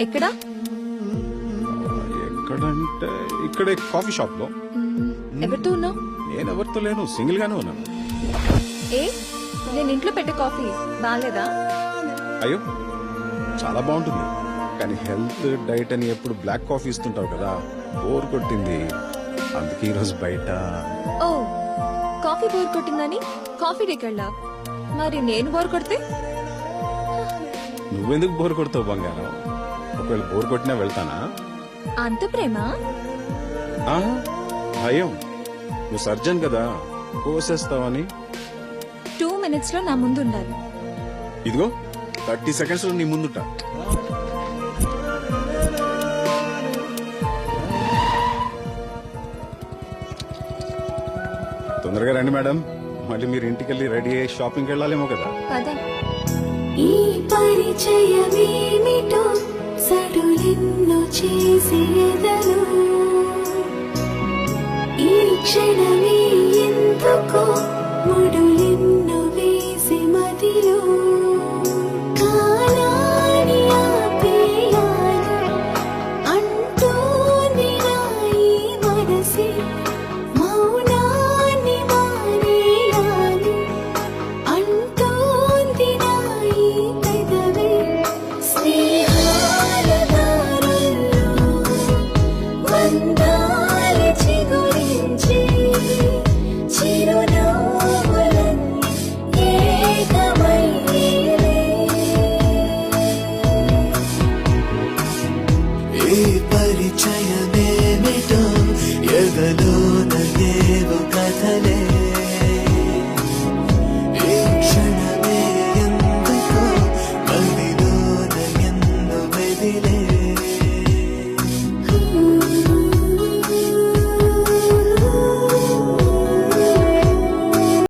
ఎక్కడా?
ఎక్కడంటే ఇక్కడే కాఫీ షాప్ లో.
ఎవరితో ఉన్నావు?
నేను ఎవరితో లేను, సింగిల్ గానే ఉన్నాను.
ఏ నేను ఇంట్లో పెట్టే కాఫీ బాగాలేదా?
అయ్యో చాలా బాగుంటుంది, కానీ హెల్త్ డైట్ అని ఎప్పుడు బ్లాక్ కాఫీ ఇస్తుంటావు కదా, బోర్ కొట్టింది. అందుకే ఈరోజు బయట.
ఓ కాఫీ బోర్ కొట్టిందని కాఫీ డేకి వెళ్ళా. మరి నేను బోర్ కొడితే?
నువ్వెందుకు బోర్ కొడతావు బంగారం? ఒకవేళ బోర్ కొట్టినా వెళ్తానా?
అంత ప్రేమ?
ఆ, భయం. నువ్వు సర్జన్ కదా, కోసేస్తావని.
2 minutes లో నా ముందు ఉండాలి.
ఇదిగో 30 seconds లో నీ ముందుట. తొందరగా రండి మేడం, మళ్ళీ మీరు ఇంటికి వెళ్ళి రెడీ అయ్యి షాపింగ్కి వెళ్ళాలేమో కదా.
కదా
ఈ పరిచయమేమిటో సడులెన్నో చేసి ఎదలో ఈ క్షణమే ఎందుకో ముడులెన్నో వేసి మదిలో కాలాన్ని ఆపేయాలి అంటూనే నా ఈ మనసే మౌనాన్ని మానేయాలి అంటూంది నా ఈ పెదవే స్నేహాల దారుల్లో వందాల చిగురించి చిరునవ్వులన్నీ ఏకమయ్యేలే.
ఏ పరిచయమేమిటో ఎదలో